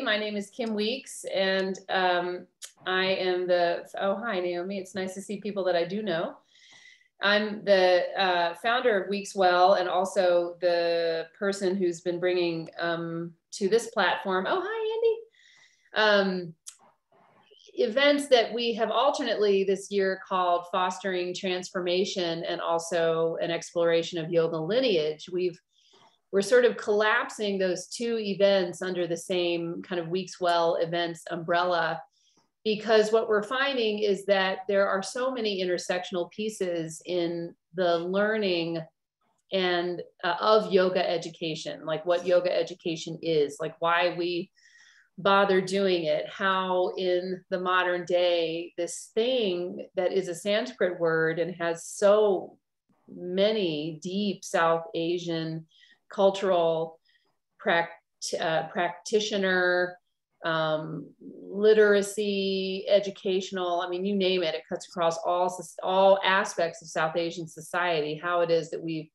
My name is Kim Weeks, and I am hi Naomi, it's nice to see people that I do know. I'm the founder of Weeks Well, and also the person who's been bringing to this platform, oh hi Andy, events that we have alternately this year called Fostering Transformation and also an exploration of yoga lineage. We're sort of collapsing those two events under the same kind of Weeks Well events umbrella, because what we're finding is that there are so many intersectional pieces in the learning and of yoga education, like what yoga education is, like why we bother doing it, how in the modern day, this thing that is a Sanskrit word and has so many deep South Asian cultural practitioner, literacy, educational, I mean, you name it, it cuts across all aspects of South Asian society, how it is that we've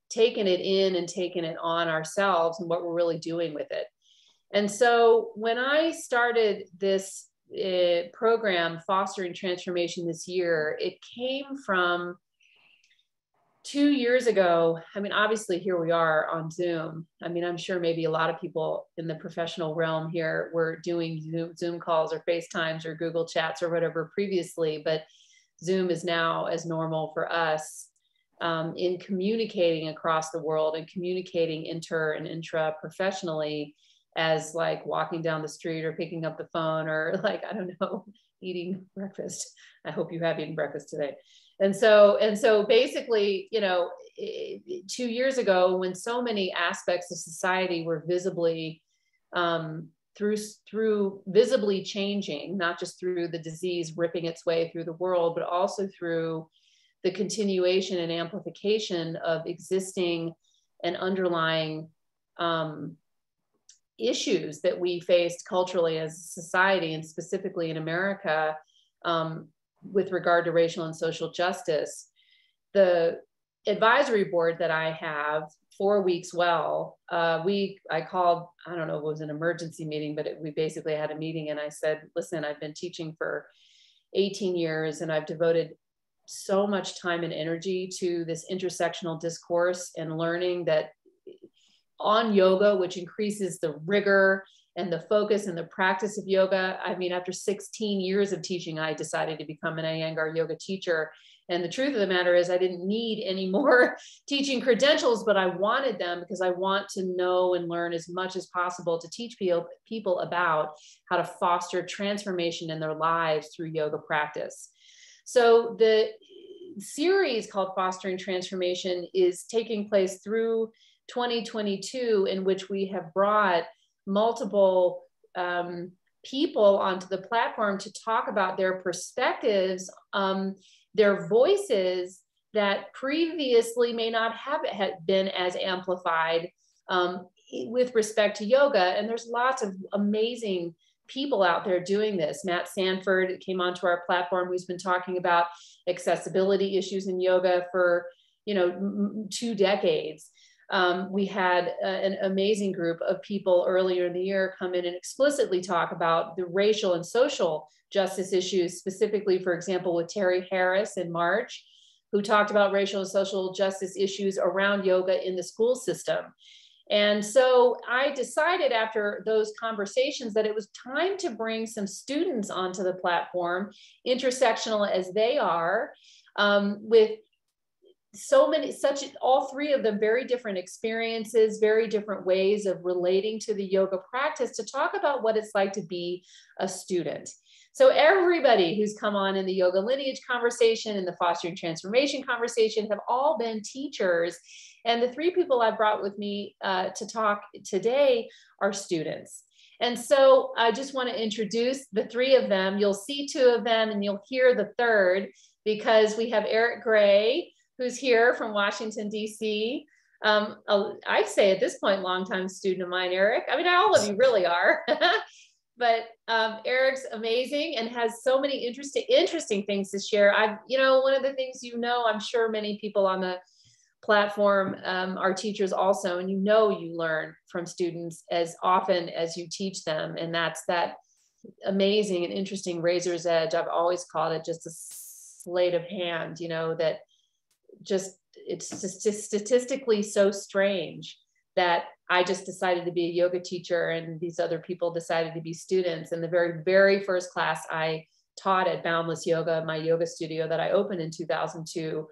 taken it in and taken it on ourselves and what we're really doing with it. And so when I started this program, Fostering Transformation this year, it came from 2 years ago. I mean, obviously here we are on Zoom. I mean, I'm sure maybe a lot of people in the professional realm here were doing Zoom calls or FaceTimes or Google Chats or whatever previously, but Zoom is now as normal for us in communicating across the world and communicating inter and intra professionally, as like walking down the street or picking up the phone or like, I don't know, eating breakfast. I hope you have eaten breakfast today. And so basically, you know, 2 years ago, when so many aspects of society were visibly through visibly changing, not just through the disease ripping its way through the world, but also through the continuation and amplification of existing and underlying issues that we faced culturally as a society, and specifically in America, with regard to racial and social justice. The advisory board that I have for Weeks Well, I called, I don't know if it was an emergency meeting, but we basically had a meeting, and I said, listen, I've been teaching for 18 years and I've devoted so much time and energy to this intersectional discourse and learning that on yoga, which increases the rigor and the focus and the practice of yoga. I mean, after 16 years of teaching, I decided to become an Iyengar Yoga teacher. And the truth of the matter is I didn't need any more teaching credentials, but I wanted them because I want to know and learn as much as possible to teach people about how to foster transformation in their lives through yoga practice. So the series called Fostering Transformation is taking place through 2022, in which we have brought multiple people onto the platform to talk about their perspectives, their voices that previously may not have been as amplified with respect to yoga. And there's lots of amazing people out there doing this. Matt Sanford came onto our platform, who's been talking about accessibility issues in yoga for 2 decades. We had an amazing group of people earlier in the year come in and explicitly talk about the racial and social justice issues, specifically, for example, with Terry Harris in March, who talked about racial and social justice issues around yoga in the school system. And so I decided after those conversations that it was time to bring some students onto the platform, intersectional as they are, with all three of them very different experiences, very different ways of relating to the yoga practice, to talk about what it's like to be a student. So everybody who's come on in the yoga lineage conversation and the fostering transformation conversation have all been teachers. And the 3 people I brought with me to talk today are students. And so I just want to introduce the 3 of them. You'll see 2 of them and you'll hear the 3rd, because we have Eric Gray, who's here from Washington, D.C. I'd say at this point, longtime student of mine, Eric. I mean, all of you really are. But Eric's amazing and has so many interesting things to share. One of the things, I'm sure many people on the platform are teachers also, and you learn from students as often as you teach them. And that's that amazing and interesting razor's edge. I've always called it just a sleight of hand, that just, it's just statistically so strange that I just decided to be a yoga teacher and these other people decided to be students. And the very, very first class I taught at Boundless Yoga, my yoga studio that I opened in 2002,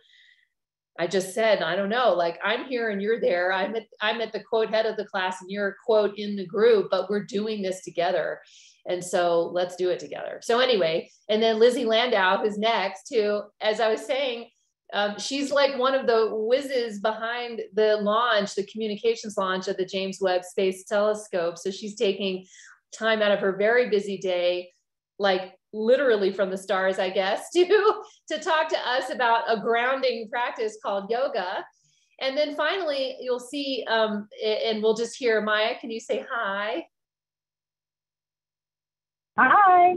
I just said, I don't know, like, I'm here and you're there. I'm at the quote head of the class and you're a quote in the group, but we're doing this together. And so let's do it together. So anyway, and then Lizzie Landau, who's next, who, as I was saying, she's like one of the whizzes behind the launch, the communications launch of the James Webb Space Telescope. So she's taking time out of her very busy day, like literally from the stars, I guess, to talk to us about a grounding practice called yoga. And then finally, you'll see, and we'll just hear Maya. Can you say hi? Hi.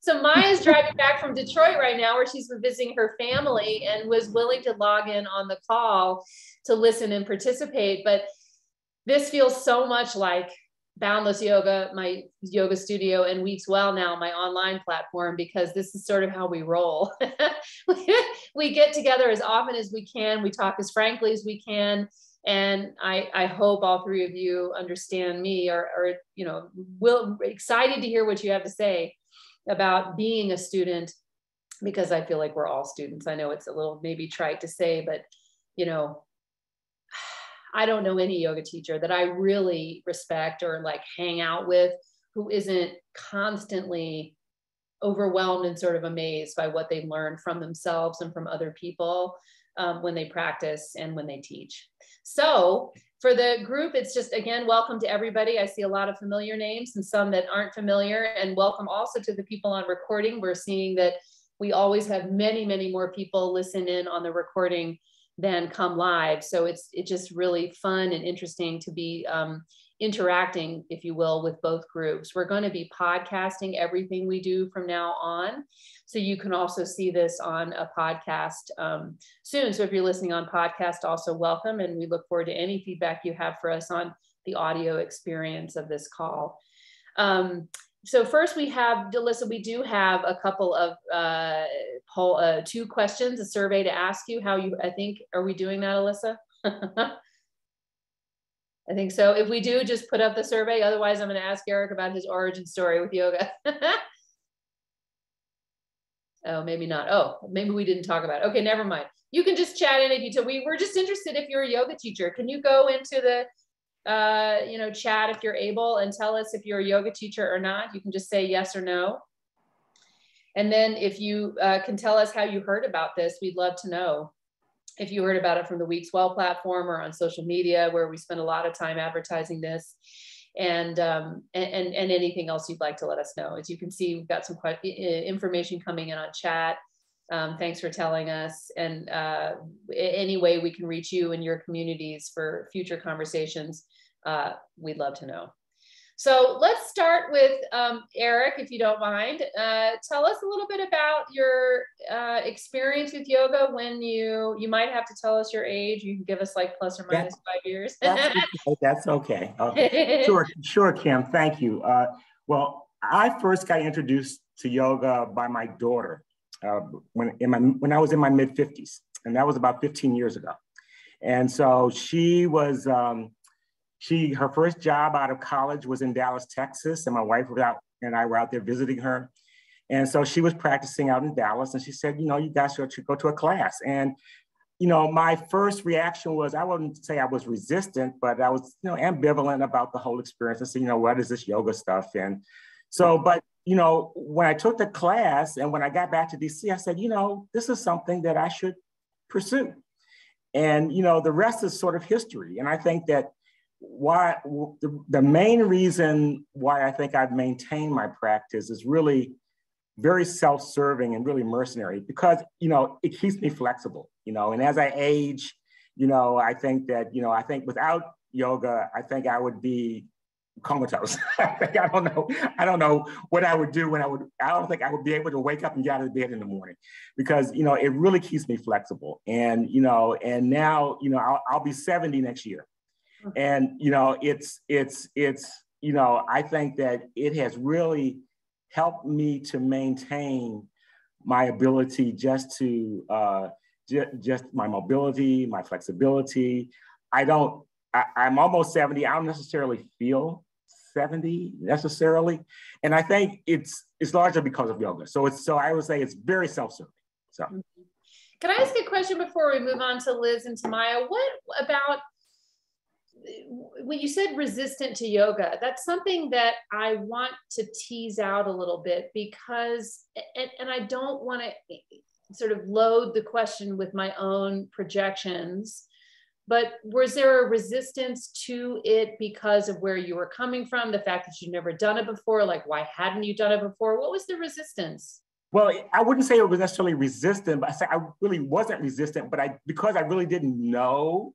So Maya's driving back from Detroit right now, where she's been visiting her family and was willing to log in on the call to listen and participate. But this feels so much like Boundless Yoga, my yoga studio, and Weeks Well now, my online platform, because this is sort of how we roll. We get together as often as we can. We talk as frankly as we can. And I hope all three of you understand me, or excited to hear what you have to say about being a student, because I feel like we're all students. I know it's a little maybe trite to say, but I don't know any yoga teacher that I really respect or like hang out with who isn't constantly overwhelmed and sort of amazed by what they learn from themselves and from other people when they practice and when they teach. So for the group, it's just, again, welcome to everybody. I see a lot of familiar names and some that aren't familiar, and welcome also to the people on recording. We're seeing that we always have many, many more people listen in on the recording than come live. So it's just really fun and interesting to be interacting, if you will, with both groups. We're going to be podcasting everything we do from now on. So you can also see this on a podcast soon. So if you're listening on podcast, also welcome. And we look forward to any feedback you have for us on the audio experience of this call. So first we have, Alyssa, we do have a couple of two questions, a survey to ask you how you, I think, are we doing that, Alyssa? I think so. If we do, just put up the survey. Otherwise, I'm going to ask Eric about his origin story with yoga. Oh, maybe not. Oh, maybe we didn't talk about it. Okay, never mind. You can just chat in if you tell. We're just interested if you're a yoga teacher. Can you go into the chat if you're able and tell us if you're a yoga teacher or not? You can just say yes or no. And then if you can tell us how you heard about this, we'd love to know. If you heard about it from the Weeks Well platform or on social media, where we spend a lot of time advertising this, and anything else you'd like to let us know. As you can see, we've got some information coming in on chat. Thanks for telling us. And any way we can reach you and your communities for future conversations, we'd love to know. So let's start with Eric, if you don't mind. Tell us a little bit about your experience with yoga. When you might have to tell us your age. You can give us like plus or minus 5 years. That's okay. Okay. Sure, Kim. Thank you. Well, I first got introduced to yoga by my daughter when I was in my mid-50s, and that was about 15 years ago. And so she was. Her first job out of college was in Dallas, Texas, and my wife and I were out there visiting her. And so she was practicing out in Dallas, and she said, you guys should go to a class. And, my first reaction was, I wouldn't say I was resistant, but I was, ambivalent about the whole experience. I said, what is this yoga stuff? And so, but, when I took the class and when I got back to DC, I said, this is something that I should pursue. And, the rest is sort of history. And I think that the main reason why I think I've maintained my practice is really very self-serving and really mercenary, because it keeps me flexible, and as I age, I think that I think without yoga, I think I would be comatose. I don't know. I don't know what I would do when I don't think I would be able to wake up and get out of bed in the morning, because, it really keeps me flexible. And, and now, I'll be 70 next year. And, it's, I think that it has really helped me to maintain my ability just to, just my mobility, my flexibility. I'm almost 70. I don't necessarily feel 70 necessarily. And I think it's largely because of yoga. So I would say it's very self-serving. So. Can I ask a question before we move on to Liz and Tamaya? What about, when you said resistant to yoga, that's something that I want to tease out a little bit, because, and I don't want to sort of load the question with my own projections, but was there a resistance to it because of where you were coming from, the fact that you'd never done it before? Like, why hadn't you done it before? What was the resistance? Well, I wouldn't say it was necessarily resistant, but I really wasn't resistant, but because I really didn't know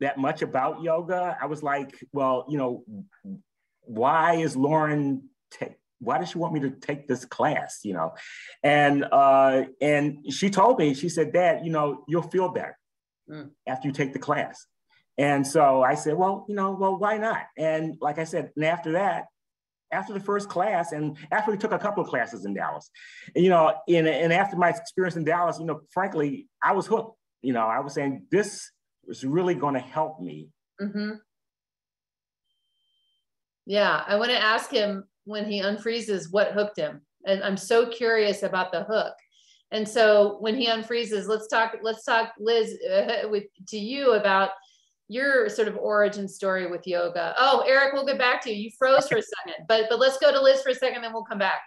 that much about yoga, I was like, well, why is Lauren why does she want me to take this class? And she told me, she said, Dad, you'll feel better after you take the class. And so I said, well, why not? And like I said, and after that, after the first class, and after we took a couple of classes in Dallas, and after my experience in Dallas, frankly, I was hooked. I was saying, this is really going to help me. Mm-hmm. Yeah, I want to ask him, when he unfreezes, what hooked him. And I'm so curious about the hook. And so when he unfreezes, let's talk, Liz, to you about your sort of origin story with yoga. Oh, Eric, we'll get back to you. You froze for a second, but let's go to Liz for a second, then we'll come back.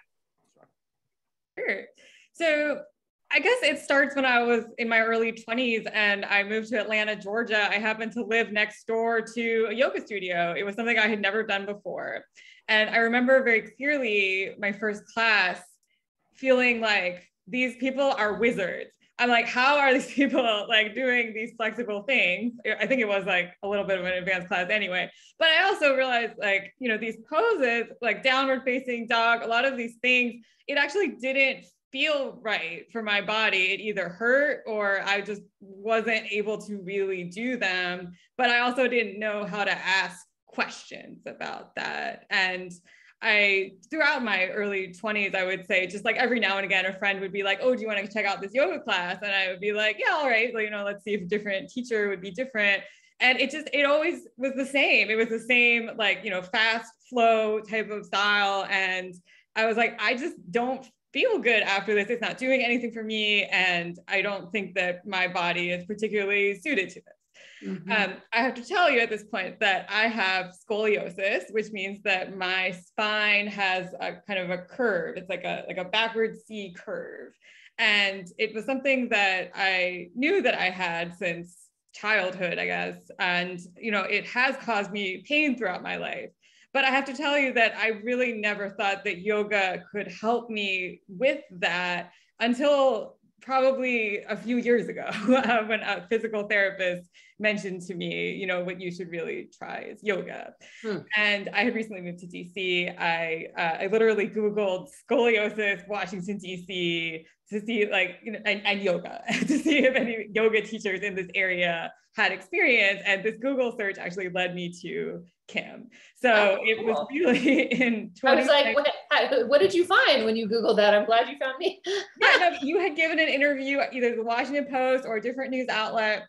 Sure. So I guess it starts when I was in my early 20s and I moved to Atlanta, Georgia. I happened to live next door to a yoga studio. It was something I had never done before. And I remember very clearly my first class feeling like, these people are wizards. I'm like, how are these people like doing these flexible things? I think it was like a little bit of an advanced class anyway. But I also realized, like, these poses, like downward facing dog, a lot of these things, it actually didn't feel right for my body. It either hurt or I just wasn't able to really do them. But I also didn't know how to ask questions about that. And throughout my early 20s, I would say, just like every now and again, a friend would be like, oh, do you want to check out this yoga class? And I would be like, yeah, all right. Let's see if a different teacher would be different. And it always was the same. It was the same, fast flow type of style. And I was like, I just don't feel good after this. It's not doing anything for me. And I don't think that my body is particularly suited to this. Mm-hmm. I have to tell you at this point that I have scoliosis, which means that my spine has a kind of a curve. It's like a backward C curve. And it was something that I knew that I had since childhood, I guess. And, it has caused me pain throughout my life. But I have to tell you that I really never thought that yoga could help me with that until probably a few years ago when a physical therapist mentioned to me, what you should really try is yoga. And I had recently moved to DC. I literally Googled scoliosis, Washington, DC to see and yoga to see if any yoga teachers in this area had experience. And this Google search actually led me to Kim. So it was really in 20. I was like, what did you find when you Googled that? I'm glad you found me. Yeah, no, you had given an interview, either the Washington Post or a different news outlet,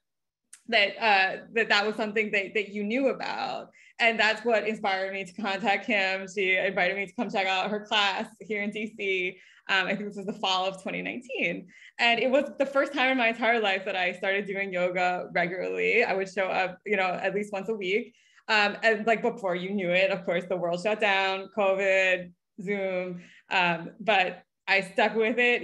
that was something that you knew about. And that's what inspired me to contact Kim. She invited me to come check out her class here in DC. I think this was the fall of 2019. And it was the first time in my entire life that I started doing yoga regularly. I would show up, at least once a week. And like before you knew it, of course, the world shut down, COVID, Zoom. But I stuck with it,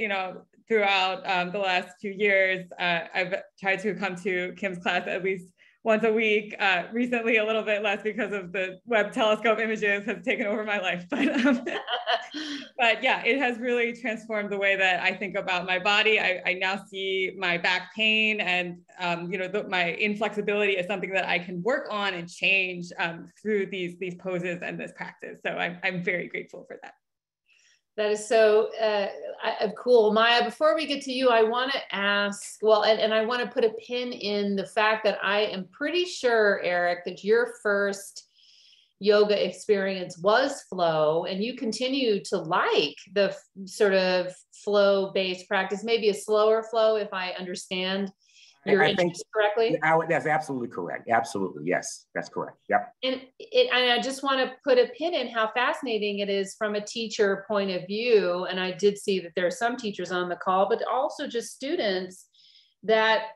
throughout the last few years. I've tried to come to Kim's class at least once a week. Recently, a little bit less because of the Webb telescope images has taken over my life. But yeah, it has really transformed the way that I think about my body. I now see my back pain and my inflexibility as something that I can work on and change through these poses and this practice. So I'm very grateful for that. That is so cool. Maya, before we get to you, I want to ask, well, and I want to put a pin in the fact that I am pretty sure, Eric, that your first yoga experience was flow, and you continue to like the sort of flow-based practice, maybe a slower flow, if I understand your interest correctly. That's absolutely correct. Absolutely. Yes, that's correct. Yep. And I just want to put a pin in how fascinating it is from a teacher point of view. And I did see that there are some teachers on the call, but also just students that,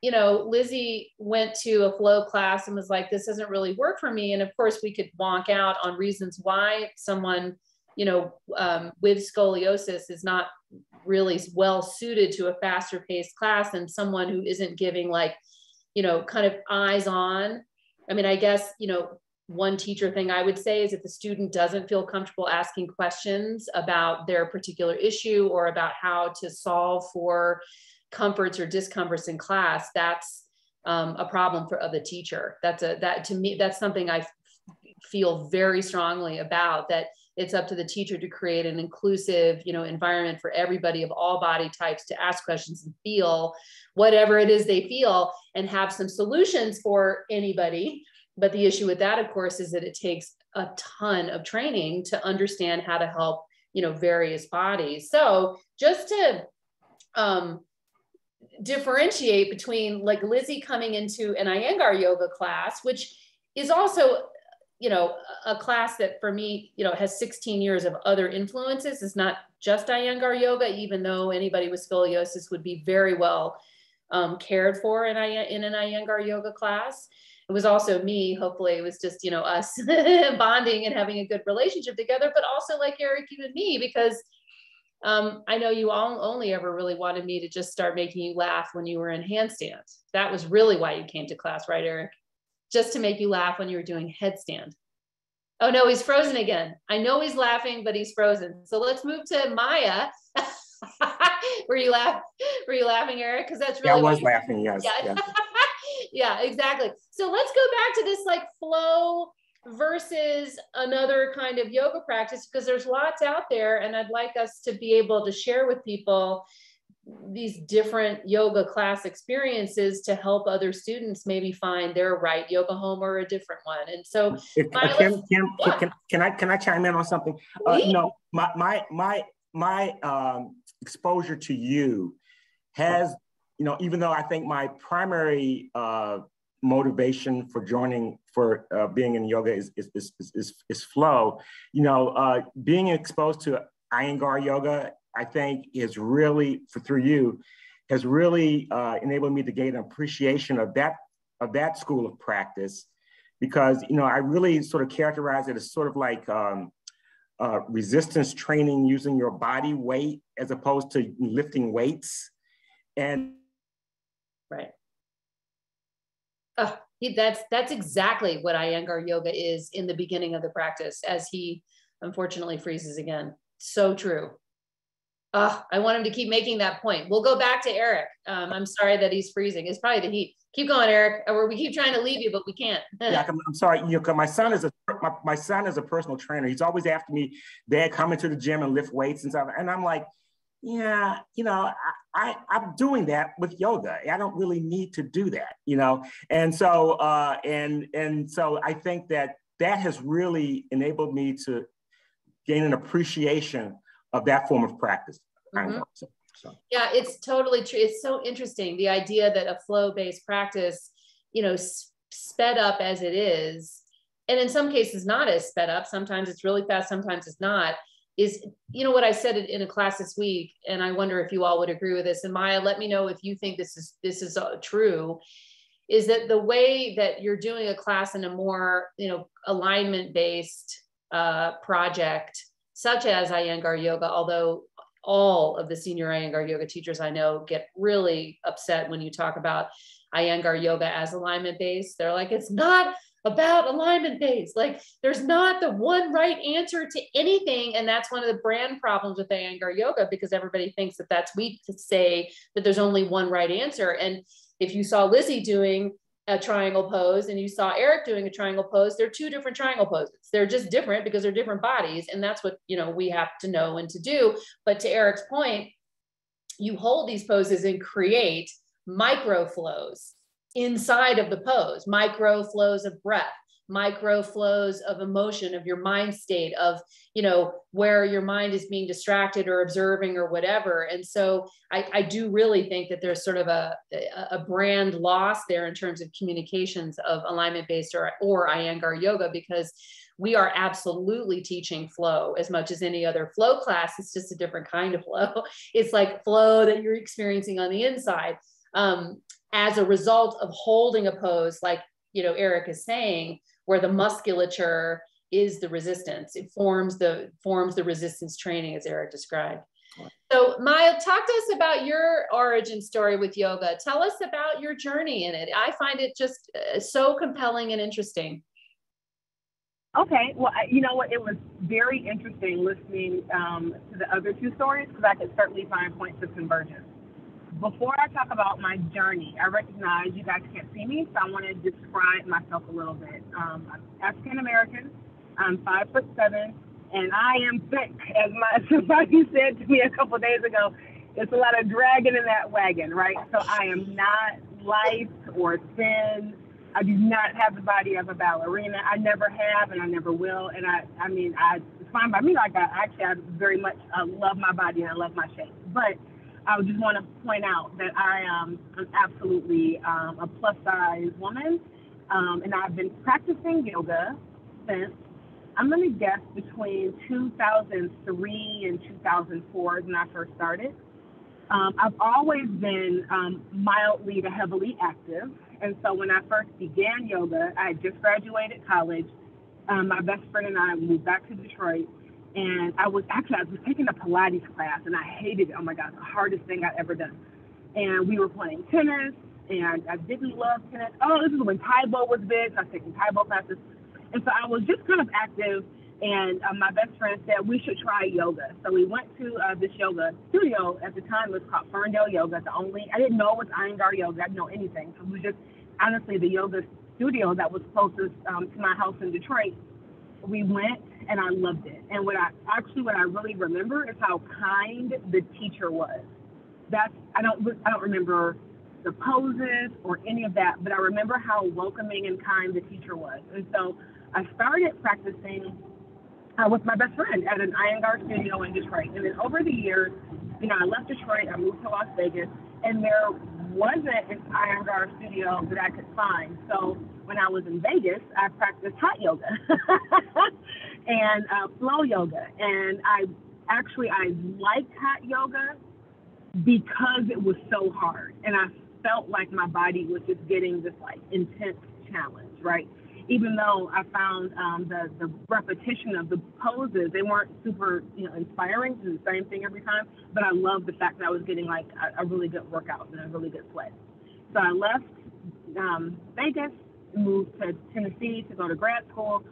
Lizzie went to a flow class and was like, this doesn't really work for me. And of course we could wonk out on reasons why someone, with scoliosis is not really well suited to a faster paced class than someone who isn't giving kind of eyes on. I mean, I guess, one teacher thing I would say is if the student doesn't feel comfortable asking questions about their particular issue or about how to solve for comforts or discomforts in class, that's a problem of the teacher. That to me, that's something I feel very strongly about, that it's up to the teacher to create an inclusive, environment for everybody of all body types to ask questions and feel whatever it is they feel and have some solutions for anybody. But the issue with that, of course, is that it takes a ton of training to understand how to help, various bodies. So just to differentiate between like Lizzie coming into an Iyengar yoga class, which is also a class that for me, has 16 years of other influences. It's not just Iyengar yoga, even though anybody with scoliosis would be very well cared for in an Iyengar yoga class. It was also me, hopefully it was just, us bonding and having a good relationship together, but also like Eric, you and me, because I know you all only ever really wanted me to just start making you laugh when you were in handstands. That was really why you came to class, right, Eric? Just to make you laugh when you were doing headstand. Oh no, he's frozen again. I know he's laughing, but he's frozen. So let's move to Maya. Were you laughing, Eric? Because that's really. Yeah, I was laughing. Yes. Yeah. Yeah, exactly. So let's go back to this like flow versus another kind of yoga practice, because there's lots out there, and I'd like us to be able to share with people these different yoga class experiences to help other students maybe find their right yoga home or a different one. And so can I chime in on something? My exposure to you has, even though I think my primary motivation for being in yoga is flow, being exposed to Iyengar yoga, I think is really, through you, has really enabled me to gain an appreciation of that school of practice, because, I really sort of characterize it as sort of like resistance training using your body weight as opposed to lifting weights. And right. That's exactly what Iyengar yoga is in the beginning of the practice, as he unfortunately freezes again. So true. I want him to keep making that point. We'll go back to Eric. I'm sorry that he's freezing. It's probably the heat. Keep going, Eric. Or we keep trying to leave you, but we can't. Yeah, I'm sorry. My son is a personal trainer. He's always after me, Dad, come into the gym and lift weights and stuff. And I'm like, yeah, I'm doing that with yoga. I don't really need to do that, And so so I think that has really enabled me to gain an appreciation of that form of practice. Mm-hmm. Yeah, it's totally true. It's so interesting. The idea that a flow-based practice, sped up as it is, and in some cases not as sped up, sometimes it's really fast, sometimes it's not, is, what I said in a class this week, and I wonder if you all would agree with this, and Maya, let me know if you think this is true, is that the way that you're doing a class in a more, alignment-based project, such as Iyengar yoga, although all of the senior Iyengar yoga teachers I know get really upset when you talk about Iyengar Yoga as alignment-based. They're like, it's not about alignment-based. Like, there's not the one right answer to anything. And that's one of the brand problems with Iyengar Yoga, because everybody thinks that that's weak to say that there's only one right answer. And if you saw Lizzie doing a triangle pose and you saw Eric doing a triangle pose, they're two different triangle poses. They're just different because they're different bodies. And that's what, you know, we have to know and to do. But to Eric's point, you hold these poses and create micro flows inside of the pose, micro flows of breath, micro flows of emotion, of your mind state, of, you know, where your mind is being distracted or observing or whatever. And so I do really think that there's sort of a brand loss there in terms of communications of alignment-based or Iyengar Yoga, because we are absolutely teaching flow as much as any other flow class. It's just a different kind of flow. It's like flow that you're experiencing on the inside. As a result of holding a pose, like, you know, Eric is saying, where the musculature is the resistance. It forms the resistance training, as Eric described. So Maya, talk to us about your origin story with yoga. Tell us about your journey in it. I find it just so compelling and interesting. Okay, well, you know what, it was very interesting listening to the other two stories, because I could certainly find points of convergence. Before I talk about my journey, I recognize you guys can't see me, so I want to describe myself a little bit. I'm African American, I'm 5'7", and I am thick, as somebody said to me a couple of days ago. It's a lot of dragging in that wagon, right? So I am not light or thin. I do not have the body of a ballerina. I never have, and I never will. And I mean, it's fine by me. Like, I very much love my body and I love my shape. But I just want to point out that I am absolutely a plus size woman. And I've been practicing yoga since, I'm going to guess, between 2003 and 2004 when I first started. I've always been mildly to heavily active. And so when I first began yoga, I had just graduated college. My best friend and I moved back to Detroit. And I was taking a Pilates class, and I hated it. Oh my God, the hardest thing I'd ever done. And we were playing tennis, and I didn't love tennis. Oh, this is when Taibo was big. So I was taking Taibo classes. And so I was just kind of active. And my best friend said we should try yoga. So we went to this yoga studio. At the time, it was called Ferndale Yoga. I didn't know it was Iyengar Yoga. I didn't know anything. So it was just, honestly, the yoga studio that was closest to my house in Detroit. We went, and I loved it. And what I really remember is how kind the teacher was. I don't remember the poses or any of that, but I remember how welcoming and kind the teacher was. And so I started practicing with my best friend at an Iyengar studio in Detroit. And then over the years, you know, I left Detroit, I moved to Las Vegas, and there wasn't an Iyengar studio that I could find. So when I was in Vegas, I practiced hot yoga and flow yoga. And I liked hot yoga because it was so hard. And I felt like my body was just getting this like intense challenge, right? Even though I found the repetition of the poses, they weren't super, inspiring to do the same thing every time, but I loved the fact that I was getting like a really good workout and a really good sweat. So I left Vegas, moved to Tennessee to go to grad school,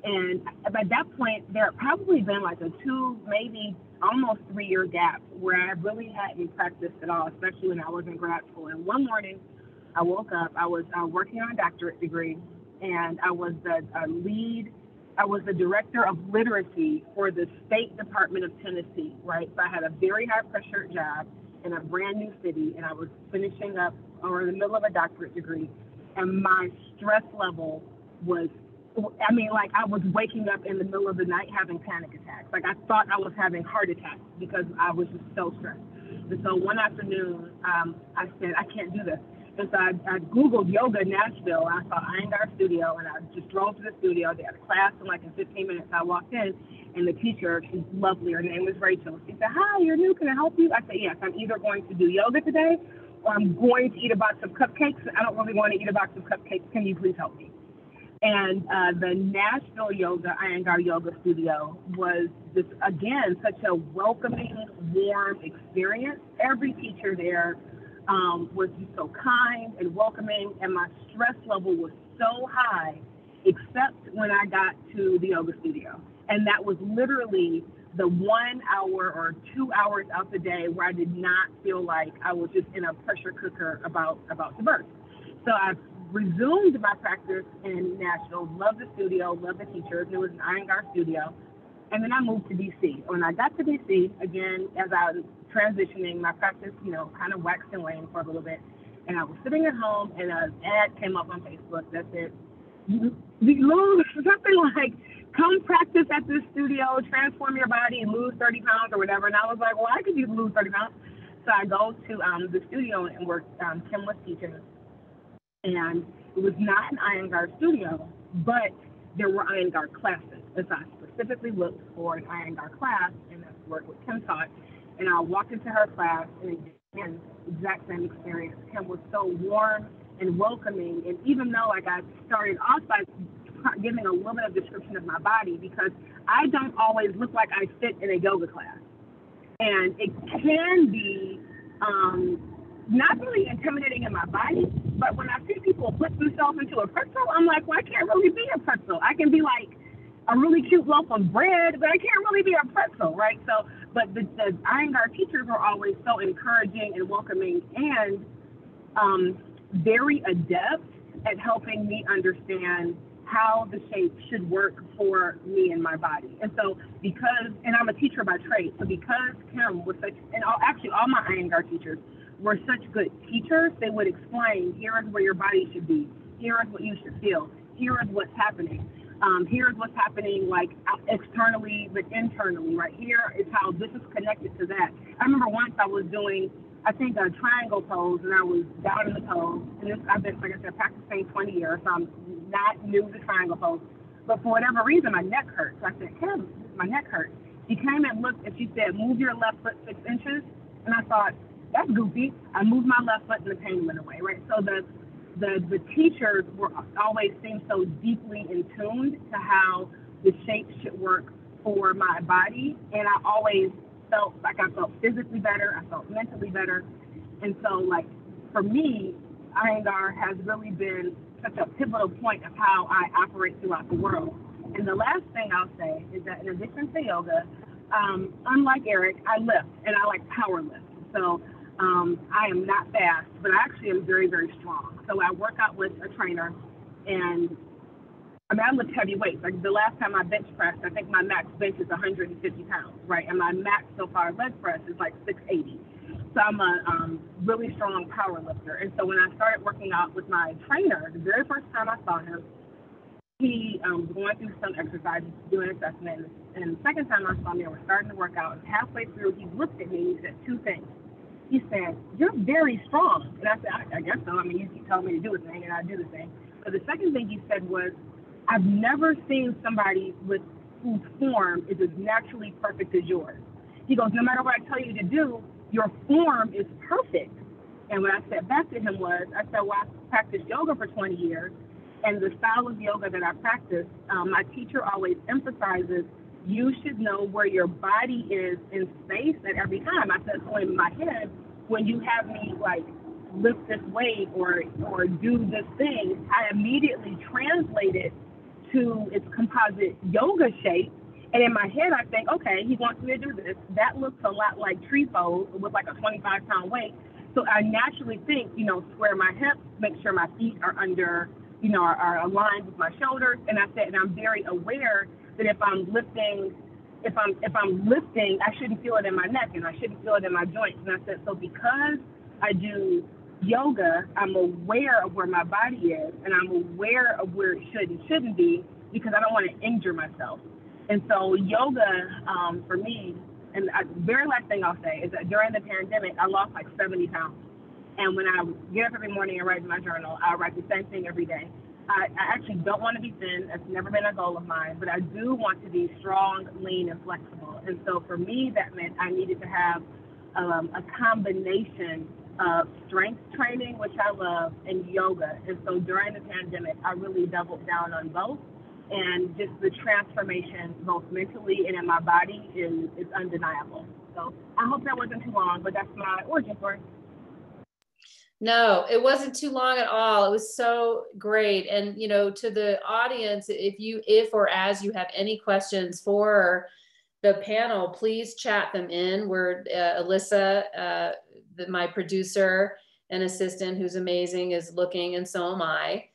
and by that point, there had probably been like a 2, maybe almost 3-year gap where I really hadn't practiced at all, especially when I was in grad school. And one morning, I woke up, I was working on a doctorate degree, and I was the director of literacy for the State Department of Tennessee, right? So I had a very high pressure job in a brand new city, and I was finishing up or in the middle of a doctorate degree, and my stress level was, I was waking up in the middle of the night having panic attacks. Like, I thought I was having heart attacks because I was just so stressed. And so one afternoon, I said, I can't do this. And so I Googled yoga Nashville, and I saw Iyengar Studio, and I just drove to the studio. They had a class, and in 15 minutes, I walked in, and the teacher, she's lovely, her name was Rachel. She said, hi, you're new, can I help you? I said, yes, I'm either going to do yoga today, or I'm going to eat a box of cupcakes. I don't really want to eat a box of cupcakes. Can you please help me? And the Nashville Yoga, Iyengar Yoga Studio was just, again, such a welcoming, warm experience. Every teacher there was just so kind and welcoming, and my stress level was so high, except when I got to the yoga studio. And that was literally the 1 hour or 2 hours out the day where I did not feel like I was just in a pressure cooker about to birth. So I resumed my practice in Nashville, loved the studio, loved the teachers. It was an Iyengar studio. And then I moved to DC. When I got to DC, again, as I was transitioning, my practice, kind of waxed and waned for a little bit. And I was sitting at home, and an ad came up on Facebook that said, you lose something like, come practice at this studio, transform your body and lose 30 pounds or whatever. And I was like, well, I could lose 30 pounds. So I go to the studio and work, Kim was teaching. And it was not an Iyengar studio, but there were Iyengar classes. And so I specifically looked for an Iyengar class, and that's work with Kim taught. And I walked into her class, and again, exact same experience. Kim was so warm and welcoming. And even though I started off by giving a little bit of description of my body, because I don't always look like I fit in a yoga class. And it can be not really intimidating in my body, but when I see people put themselves into a pretzel, I'm like, well, I can't really be a pretzel. I can be like a really cute loaf of bread, but I can't really be a pretzel, right? So, but the Iyengar teachers are always so encouraging and welcoming and very adept at helping me understand how the shape should work for me and my body. And so and I'm a teacher by trade, so because Kim was actually all my Iyengar teachers were such good teachers, they would explain, here is where your body should be, here is what you should feel, here is what's happening. Here's what's happening like externally, but internally, right? Here is how this is connected to that. I remember once I was doing, I think, a triangle pose, and I was down in the pose. And this, I've been, like I said, practicing 20 years, so I'm not new to triangle pose. But for whatever reason, my neck hurt. So I said, Kim, my neck hurts. She came and looked, and she said, move your left foot 6 inches. And I thought, that's goofy. I moved my left foot, and the pain went away, right? So the teachers always seemed so deeply in tune to how the shape should work for my body. And I always felt like I felt physically better, I felt mentally better. And so, like, for me, Iyengar has really been such a pivotal point of how I operate throughout the world. And the last thing I'll say is that in addition to yoga, unlike Eric, I lift, and I like power lift. So I am not fast, but I actually am very, very strong. So I work out with a trainer, and I lift heavy weights. Like the last time I bench pressed, I think my max bench is 150 pounds, right? And my max so far leg press is like 680. So I'm a really strong power lifter. And so when I started working out with my trainer, the very first time I saw him, he was going through some exercises, doing assessment. And the second time I saw him, we were starting to work out. And halfway through, he looked at me and he said 2 things. He said, you're very strong. And I said, I guess so. I mean, you keep telling me to do a thing, and I do the thing. But the second thing he said was, I've never seen somebody whose form is as naturally perfect as yours. He goes, no matter what I tell you to do, your form is perfect. And what I said back to him was, I said, well, I practiced yoga for 20 years, and the style of yoga that I practice, my teacher always emphasizes, you should know where your body is in space at every time. I said, so in my head, when you have me like lift this weight or do this thing, I immediately translate it to its composite yoga shape. And in my head, I think, okay, he wants me to do this. That looks a lot like tree pose with like a 25-pound weight. So I naturally think, square my hips, make sure my feet are under, are aligned with my shoulders. And I said, and I'm very aware that if I'm lifting, I shouldn't feel it in my neck and I shouldn't feel it in my joints. And I said, so because I do yoga, I'm aware of where my body is, and I'm aware of where it should and shouldn't be, because I don't want to injure myself. And so yoga, for me, and the very last thing I'll say is that during the pandemic, I lost like 70 pounds. And when I get up every morning and write in my journal, I write the same thing every day. I actually don't want to be thin. That's never been a goal of mine, but I do want to be strong, lean, and flexible. And so for me, that meant I needed to have a combination of strength training, which I love, and yoga. And so during the pandemic, I really doubled down on both. And just the transformation, both mentally and in my body, is undeniable. So I hope that wasn't too long, but that's my origin story. No, it wasn't too long at all. It was so great. And, you know, to the audience, if or as you have any questions for the panel, please chat them in. We're Alyssa, my producer and assistant, who's amazing, is looking, and so am I,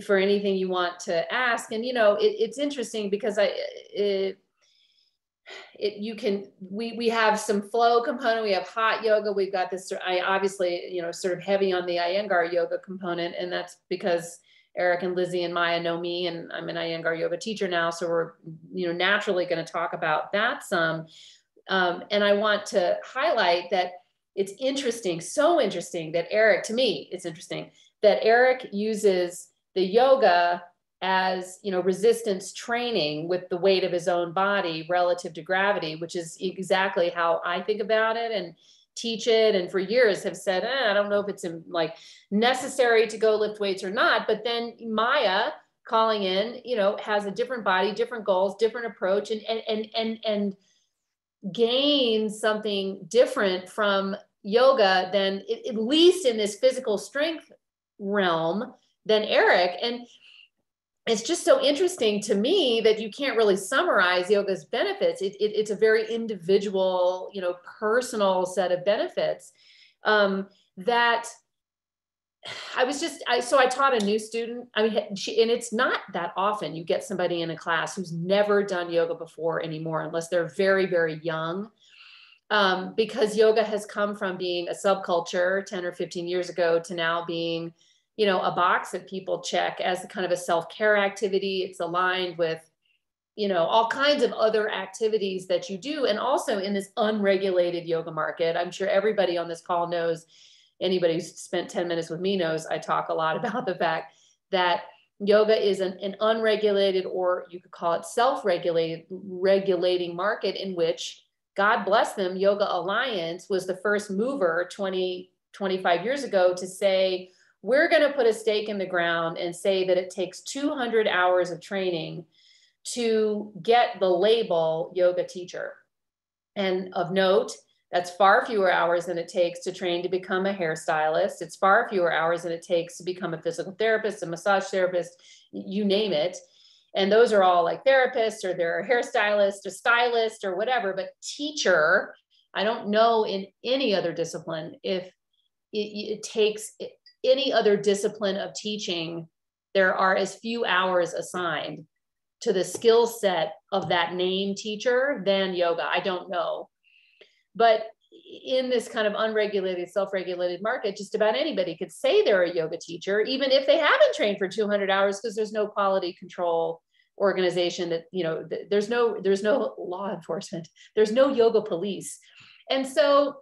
for anything you want to ask. And, you know, it's interesting because we have some flow component, we have hot yoga, we've got this, I obviously, you know, sort of heavy on the Iyengar yoga component, and that's because Eric and Lizzie and Maya know me, and I'm an Iyengar yoga teacher now, so we're, you know, naturally going to talk about that some. And I want to highlight that it's interesting, so interesting that Eric, to me, it's interesting that Eric uses the yoga as, you know, resistance training with the weight of his own body relative to gravity, which is exactly how I think about it and teach it. And for years have said, I don't know if it's like necessary to go lift weights or not. But then Maya calling in, you know, has a different body, different goals, different approach, and gains something different from yoga than, at least in this physical strength realm, than Eric. And it's just so interesting to me that you can't really summarize yoga's benefits. It's a very individual, you know, personal set of benefits that so I taught a new student. I mean, and it's not that often you get somebody in a class who's never done yoga before anymore, unless they're very, very young. Because yoga has come from being a subculture 10 or 15 years ago to now being, you know, a box that people check as a kind of a self-care activity. It's aligned with, you know, all kinds of other activities that you do. And also in this unregulated yoga market, I'm sure everybody on this call knows, anybody who's spent 10 minutes with me knows I talk a lot about the fact that yoga is an unregulated, or you could call it self-regulating market, in which, God bless them, Yoga Alliance was the first mover 25 years ago to say, we're going to put a stake in the ground and say that it takes 200 hours of training to get the label yoga teacher. And of note, that's far fewer hours than it takes to train to become a hairstylist. It's far fewer hours than it takes to become a physical therapist, a massage therapist, you name it. And those are all like therapists, or they're a hairstylist, a stylist, or whatever. But teacher, I don't know in any other discipline if it takes any other discipline of teaching, there are as few hours assigned to the skill set of that name teacher than yoga. I don't know. But in this kind of unregulated, self-regulated market, just about anybody could say they're a yoga teacher, even if they haven't trained for 200 hours, because there's no quality control organization that, you know, there's no law enforcement, there's no yoga police. And so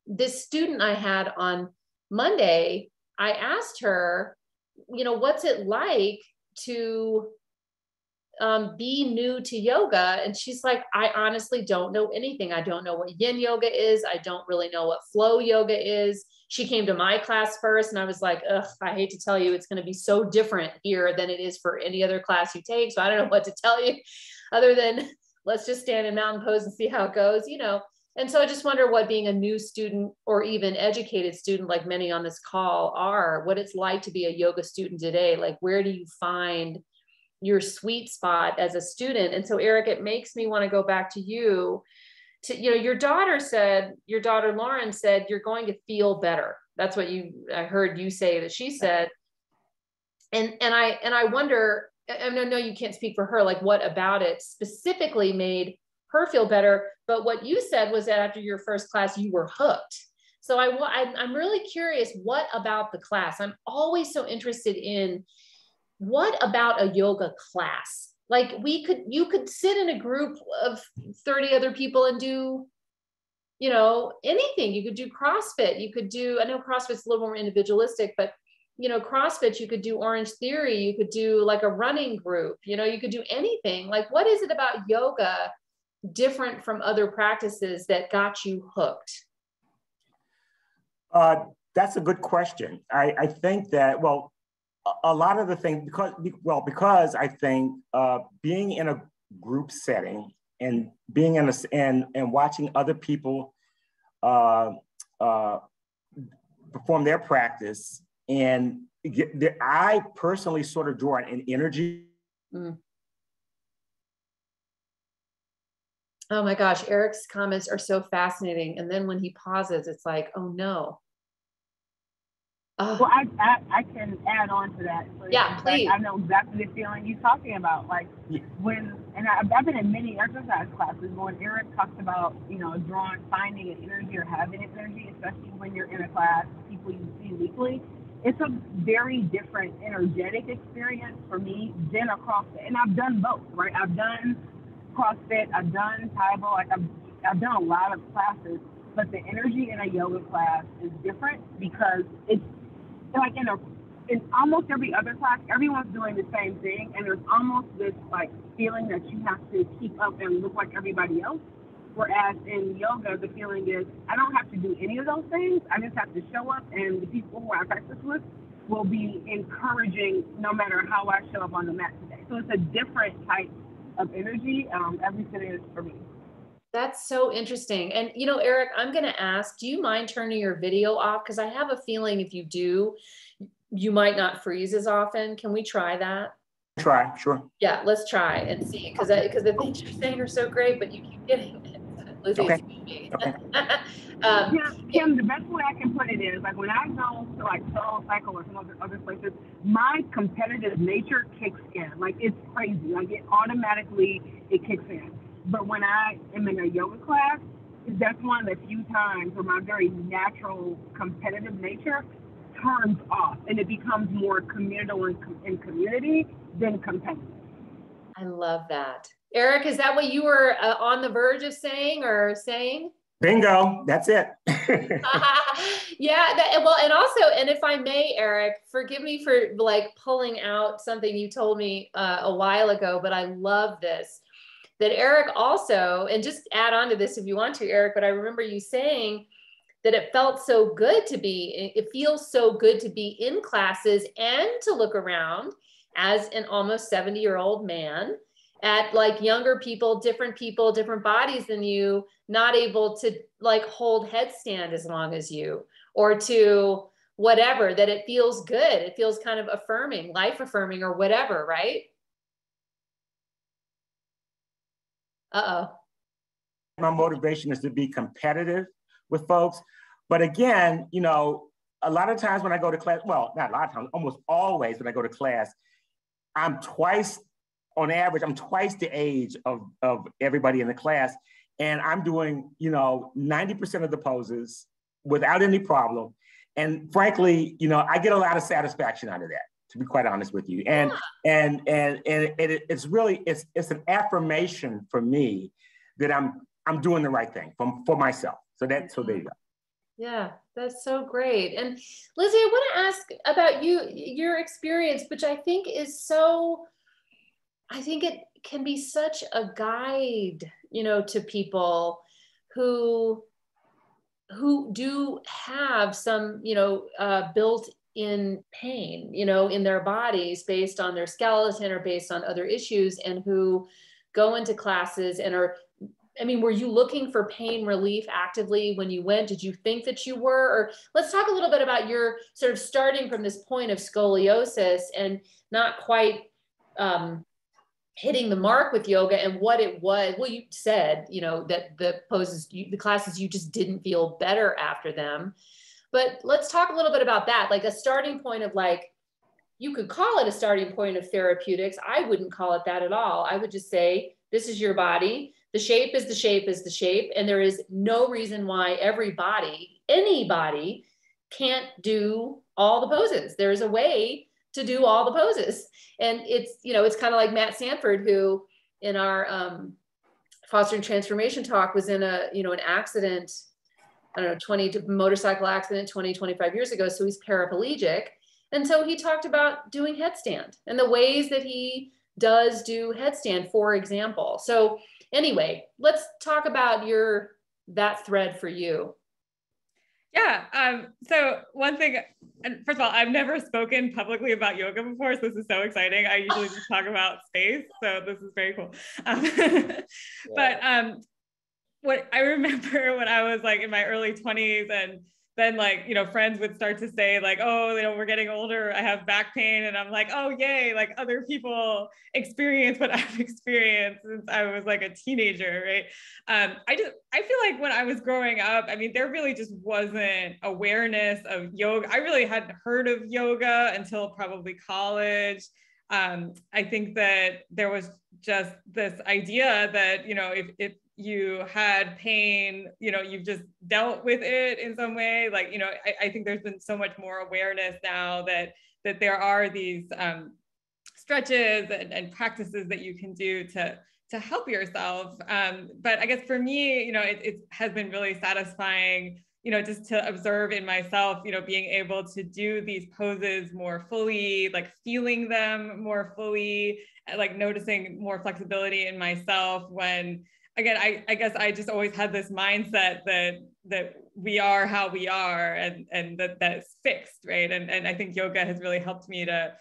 this student I had on Monday, I asked her, you know, what's it like to be new to yoga? And she's like, I honestly don't know anything. I don't know what yin yoga is. I don't really know what flow yoga is. She came to my class first, and I was like, ugh, I hate to tell you, it's going to be so different here than it is for any other class you take. So I don't know what to tell you other than let's just stand in mountain pose and see how it goes, you know. And so I just wonder what being a new student, or even educated student like many on this call are, what it's like to be a yoga student today. Like, where do you find your sweet spot as a student? And so, Eric, it makes me want to go back to you. You know, your daughter Lauren said, you're going to feel better. That's what I heard you say that she said. And I wonder, I know you can't speak for her, like what about it specifically made her feel better? But what you said was that after your first class, you were hooked. So I'm really curious, what about the class? I'm always so interested in what about a yoga class? Like you could sit in a group of 30 other people and do, you know, anything. You could do CrossFit. You could do, I know CrossFit's a little more individualistic, but you know, CrossFit, you could do Orange Theory. You could do like a running group, you know, you could do anything. Like, what is it about yoga different from other practices that got you hooked? That's a good question. I think that, well, a lot of the things, because I think being in a group setting and being in and watching other people perform their practice, and I personally sort of draw an energy. Mm. Oh my gosh, Eric's comments are so fascinating. And then when he pauses, it's like, oh no. Well, I can add on to that. So yeah, please. I know exactly the feeling you're talking about. Like I've been in many exercise classes when Eric talks about, finding an energy or having an energy, especially when you're in a class, people you see weekly. It's a very different energetic experience for me than and I've done both, right? I've done CrossFit, I've done Taibo, like I've done a lot of classes, but the energy in a yoga class is different because it's like in almost every other class, everyone's doing the same thing, and there's almost this like feeling that you have to keep up and look like everybody else. Whereas in yoga, the feeling is I don't have to do any of those things. I just have to show up, and the people who I practice with will be encouraging no matter how I show up on the mat today. So it's a different type of energy, at least it is for me. That's so interesting. And, Eric, I'm going to ask, do you mind turning your video off? Because I have a feeling if you do, you might not freeze as often. Can we try that? Try, sure. Yeah, let's try and see. Because the things you're saying are so great, but you keep getting it. Lizzie, okay. Okay. Kim, the best way I can put it is, like when I go to like Soul Cycle or some other places, my competitive nature kicks in. Like it's crazy. Like it kicks in. But when I am in a yoga class, that's one of the few times where my very natural competitive nature turns off and it becomes more communal and community than competitive. I love that. Eric, is that what you were on the verge of saying or saying? Bingo, that's it. Yeah, and if I may, Eric, forgive me for like pulling out something you told me a while ago, but I love this. That Eric also, and just add on to this if you want to, Eric, but I remember you saying that it feels so good to be in classes and to look around as an almost 70-year-old man at like younger people, different bodies than you, not able to like hold headstand as long as you, or to whatever, that it feels good. It feels kind of affirming, life affirming or whatever, right? Uh-oh. My motivation is to be competitive with folks. But again, a lot of times when I go to class, well, not a lot of times, almost always when I go to class, on average, I'm twice the age of everybody in the class. And I'm doing, 90% of the poses without any problem. And frankly, I get a lot of satisfaction out of that, to be quite honest with you. And it's really, it's an affirmation for me that I'm doing the right thing for myself. So there you go. Yeah, that's so great. And Lizzie, I want to ask about your experience, which I think it can be such a guide, to people who do have some, built-in pain, in their bodies based on their skeleton or based on other issues, and who go into classes and were you looking for pain relief actively when you went? Did you think that you were? Or let's talk a little bit about your sort of starting from this point of scoliosis and not quite hitting the mark with yoga and what it was. Well, you said, that the classes, you just didn't feel better after them. But let's talk a little bit about that, like a starting point of like, you could call it a starting point of therapeutics. I wouldn't call it that at all. I would just say, this is your body. The shape is the shape is the shape. And there is no reason why anybody can't do all the poses. There's a way to do all the poses. And it's kind of like Matt Sanford, who in our fostering transformation talk was in an accident, I don't know, motorcycle accident 25 years ago. So he's paraplegic. And so he talked about doing headstand and the ways that he does do headstand, for example. So anyway, let's talk about that thread for you. Yeah. So one thing, and first of all, I've never spoken publicly about yoga before, so this is so exciting. I usually just talk about space, so this is very cool. But what I remember when I was like in my early 20s and then like, you know, friends would start to say like, oh, you know, we're getting older, I have back pain. And I'm like, oh, yay, like other people experience what I've experienced since I was like a teenager, right? I feel like when I was growing up, I mean, there really just wasn't awareness of yoga. I really hadn't heard of yoga until probably college. I think that there was just this idea that, you know, if you had pain, you know, you've just dealt with it in some way. Like, you know, I think there's been so much more awareness now that there are these stretches and practices that you can do to help yourself. But I guess for me, you know, it has been really satisfying, you know, just to observe in myself, you know, being able to do these poses more fully, like feeling them more fully, like noticing more flexibility in myself when, again, I guess I just always had this mindset that we are how we are and that's fixed, right? And I think yoga has really helped me to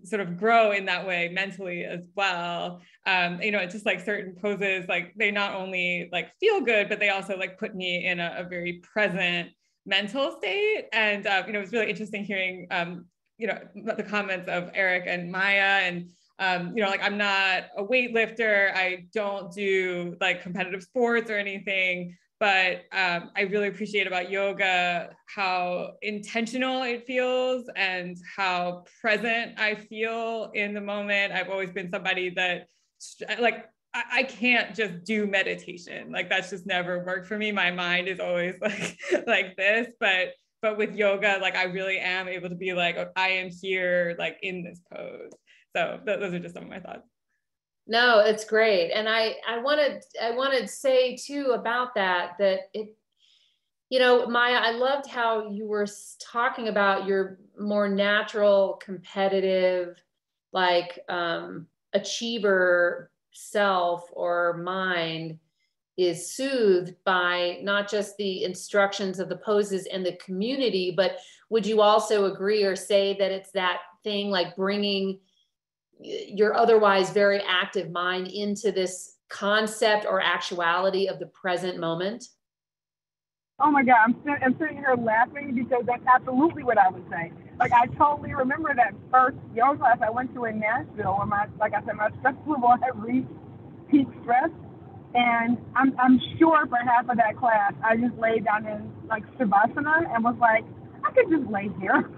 sort of grow in that way mentally as well. You know, it's just like certain poses, like they not only like feel good, but they also like put me in a very present mental state. And, you know, it was really interesting hearing, you know, the comments of Eric and Maya and, you know, like I'm not a weightlifter. I don't do like competitive sports or anything, but I really appreciate about yoga how intentional it feels and how present I feel in the moment. I've always been somebody that like, I can't just do meditation. Like that's just never worked for me. My mind is always like this, but with yoga, like I really am able to be like, I am here, like in this pose. So those are just some of my thoughts. No, it's great. And I wanted to say too about that it, you know, Maya, I loved how you were talking about your more natural, competitive, like achiever self or mind is soothed by not just the instructions of the poses and the community, but would you also agree or say that it's that thing like bringing your otherwise very active mind into this concept or actuality of the present moment? Oh my God, I'm sitting here laughing because that's absolutely what I would say. Like I totally remember that first yoga class I went to in Nashville when my stress level had reached peak stress. And I'm sure for half of that class, I just laid down in like Shavasana and was like, I could just lay here.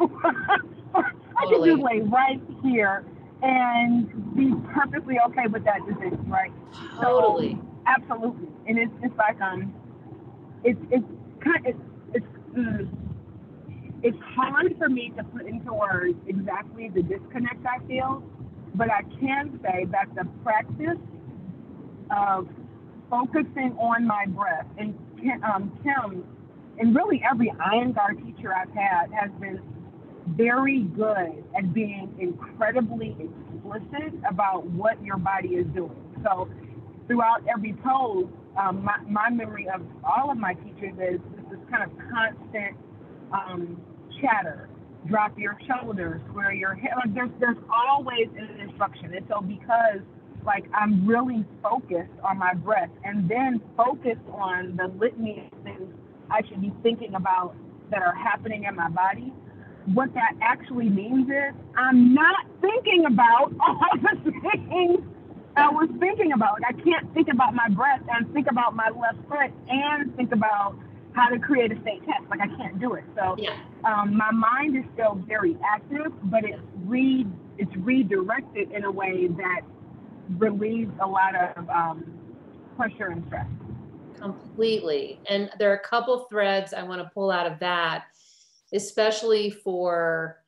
I could just lay right here and be perfectly okay with that decision, right? Totally. So, absolutely. And it's like it's hard for me to put into words exactly the disconnect I feel, but I can say that the practice of focusing on my breath, and Kim and really every Iyengar teacher I've had has been very good at being incredibly explicit about what your body is doing. So throughout every pose, my memory of all of my teachers is this kind of constant chatter. Drop your shoulders, square your head. Like there's always an instruction. And so because like I'm really focused on my breath and then focused on the litany of things I should be thinking about that are happening in my body, what that actually means is I'm not thinking about all the things I was thinking about. Like I can't think about my breath and think about my left foot and think about how to create a state test. Like I can't do it. So my mind is still very active, but it's redirected in a way that relieves a lot of pressure and stress. Completely. And there are a couple threads I want to pull out of that, especially for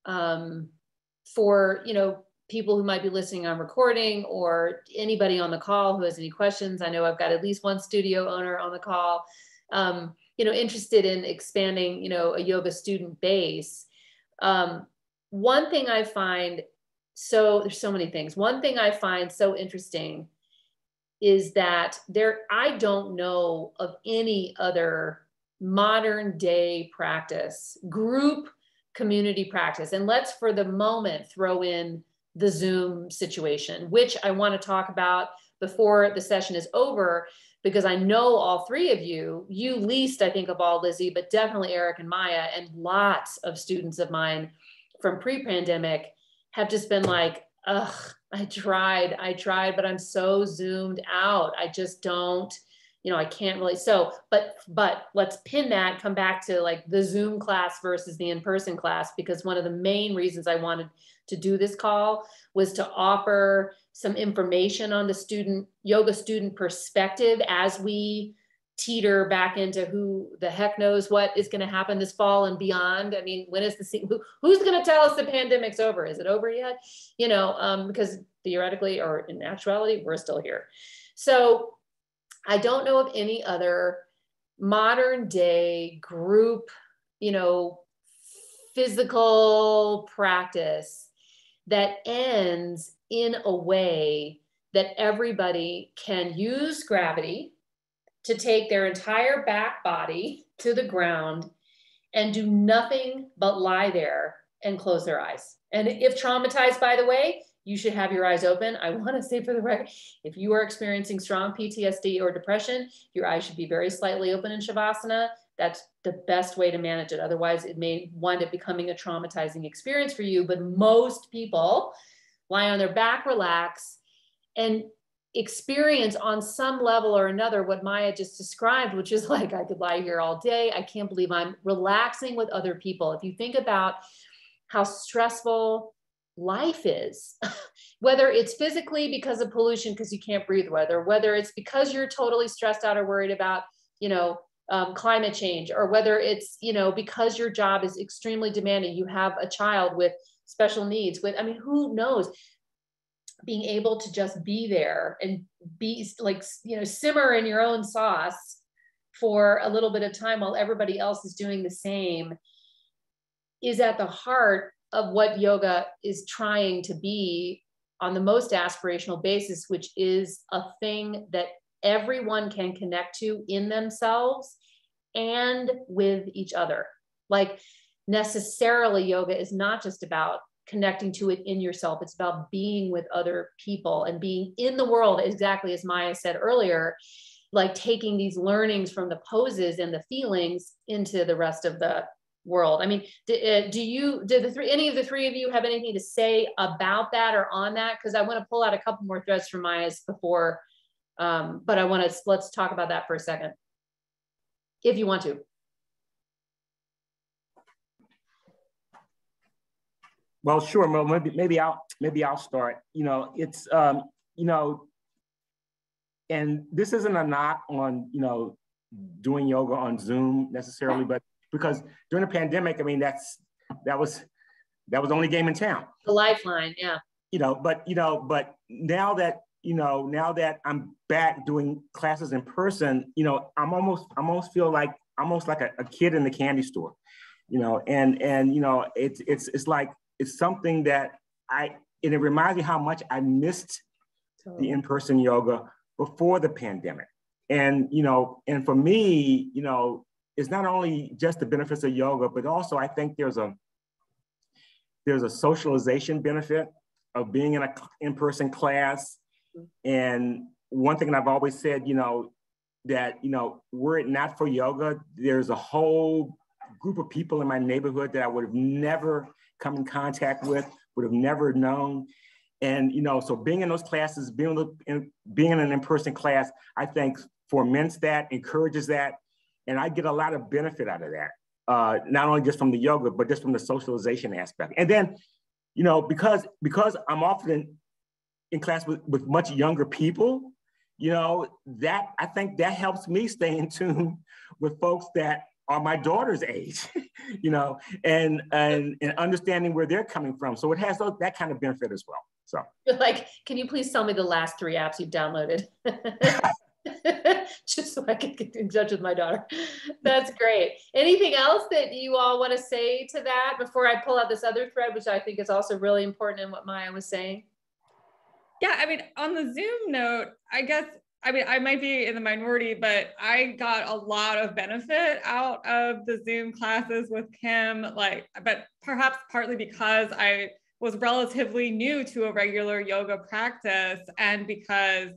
you know, people who might be listening on recording or anybody on the call who has any questions. I know I've got at least one studio owner on the call, you know, interested in expanding, you know, a yoga student base. One thing I find, there's so many things. One thing I find so interesting is that I don't know of any other modern day practice, group community practice. And let's for the moment throw in the Zoom situation, which I want to talk about, before the session is over, because I know all three of you least, I think, of all, Lizzie, but definitely Eric and Maya, and lots of students of mine from pre-pandemic have just been like, ugh, I tried, but I'm so zoomed out. I just don't, I can't really. So, but let's pin that, come back to like the Zoom class versus the in-person class, because one of the main reasons I wanted to do this call was to offer some information on the yoga student perspective as we teeter back into who the heck knows what is going to happen this fall and beyond. I mean, when is who's going to tell us the pandemic's over? Is it over yet? Because theoretically, or in actuality, we're still here. So I don't know of any other modern day group, physical practice that ends in a way that everybody can use gravity to take their entire back body to the ground and do nothing but lie there and close their eyes. And if traumatized, by the way, you should have your eyes open. I want to say for the record, if you are experiencing strong PTSD or depression, your eyes should be very slightly open in Shavasana. That's the best way to manage it. Otherwise, it may wind up becoming a traumatizing experience for you. But most people lie on their back, relax, and experience on some level or another what Maya just described, which is like, I could lie here all day. I can't believe I'm relaxing with other people. If you think about how stressful life is, whether it's physically because of pollution, because you can't breathe, whether it's because you're totally stressed out or worried about, climate change, or whether it's, because your job is extremely demanding, you have a child with special needs, who knows? Being able to just be there and be like, simmer in your own sauce for a little bit of time while everybody else is doing the same is at the heart of what yoga is trying to be on the most aspirational basis, which is a thing that everyone can connect to in themselves and with each other. Like, necessarily, yoga is not just about connecting to it in yourself. It's about being with other people and being in the world, exactly as Maya said earlier, like taking these learnings from the poses and the feelings into the rest of the world. I mean, did any of the three of you have anything to say about that or on that? Because I want to pull out a couple more threads from Maya's before, but let's talk about that for a second, if you want to. Well, sure. Well, maybe I'll start. It's and this isn't a knock on doing yoga on Zoom necessarily, but because during the pandemic, I mean, that was the only game in town. The lifeline, yeah. But now that I'm back doing classes in person, I almost feel like a kid in the candy store, and it's like, it's something that it reminds me how much I missed the in-person yoga before the pandemic. And for me, it's not only just the benefits of yoga, but also I think there's a socialization benefit of being in an in-person class. And one thing that I've always said, that, were it not for yoga, there's a whole group of people in my neighborhood that I would have never come in contact with, would have never known. And, so being in those classes, being in an in-person class, I think foments that, encourages that. And I get a lot of benefit out of that, not only just from the yoga, but just from the socialization aspect. And then, because I'm often in class with much younger people, that I think that helps me stay in tune with folks that are my daughter's age, and understanding where they're coming from. So it has that kind of benefit as well. So, like, can you please tell me the last 3 apps you've downloaded? Just so I can get in touch with my daughter. That's great. Anything else that you all want to say to that before I pull out this other thread, which I think is also really important in what Maya was saying? Yeah, I mean, on the Zoom note, I might be in the minority, but I got a lot of benefit out of the Zoom classes with Kim, but perhaps partly because I was relatively new to a regular yoga practice, and because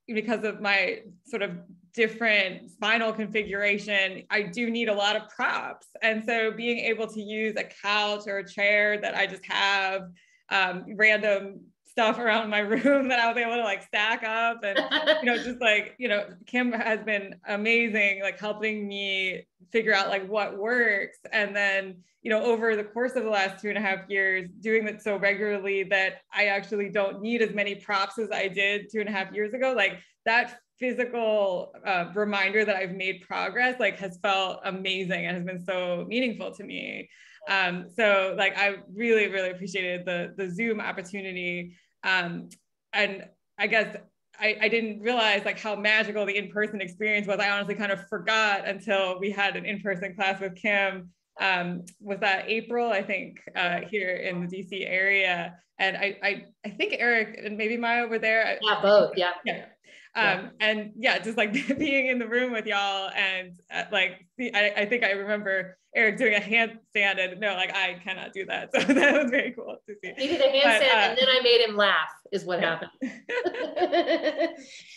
because of my sort of different spinal configuration, I do need a lot of props. And so being able to use a couch or a chair that I just have, random stuff around my room that I was able to like stack up, and just like, Kim has been amazing, like helping me figure out like what works. And then over the course of the last 2.5 years, doing that so regularly that I actually don't need as many props as I did 2.5 years ago. Like that physical reminder that I've made progress like has felt amazing and has been so meaningful to me. So like I really, really appreciated the Zoom opportunity. And I guess I didn't realize like how magical the in-person experience was. I honestly kind of forgot until we had an in-person class with Kim. Was that April, I think, here in the DC area. And I think Eric and maybe Maya were there. Yeah, both, yeah. And yeah, just like being in the room with y'all, and I think I remember Eric doing a handstand, and no, like I cannot do that. So that was very cool to see. He did a handstand, and then I made him laugh, is what happened.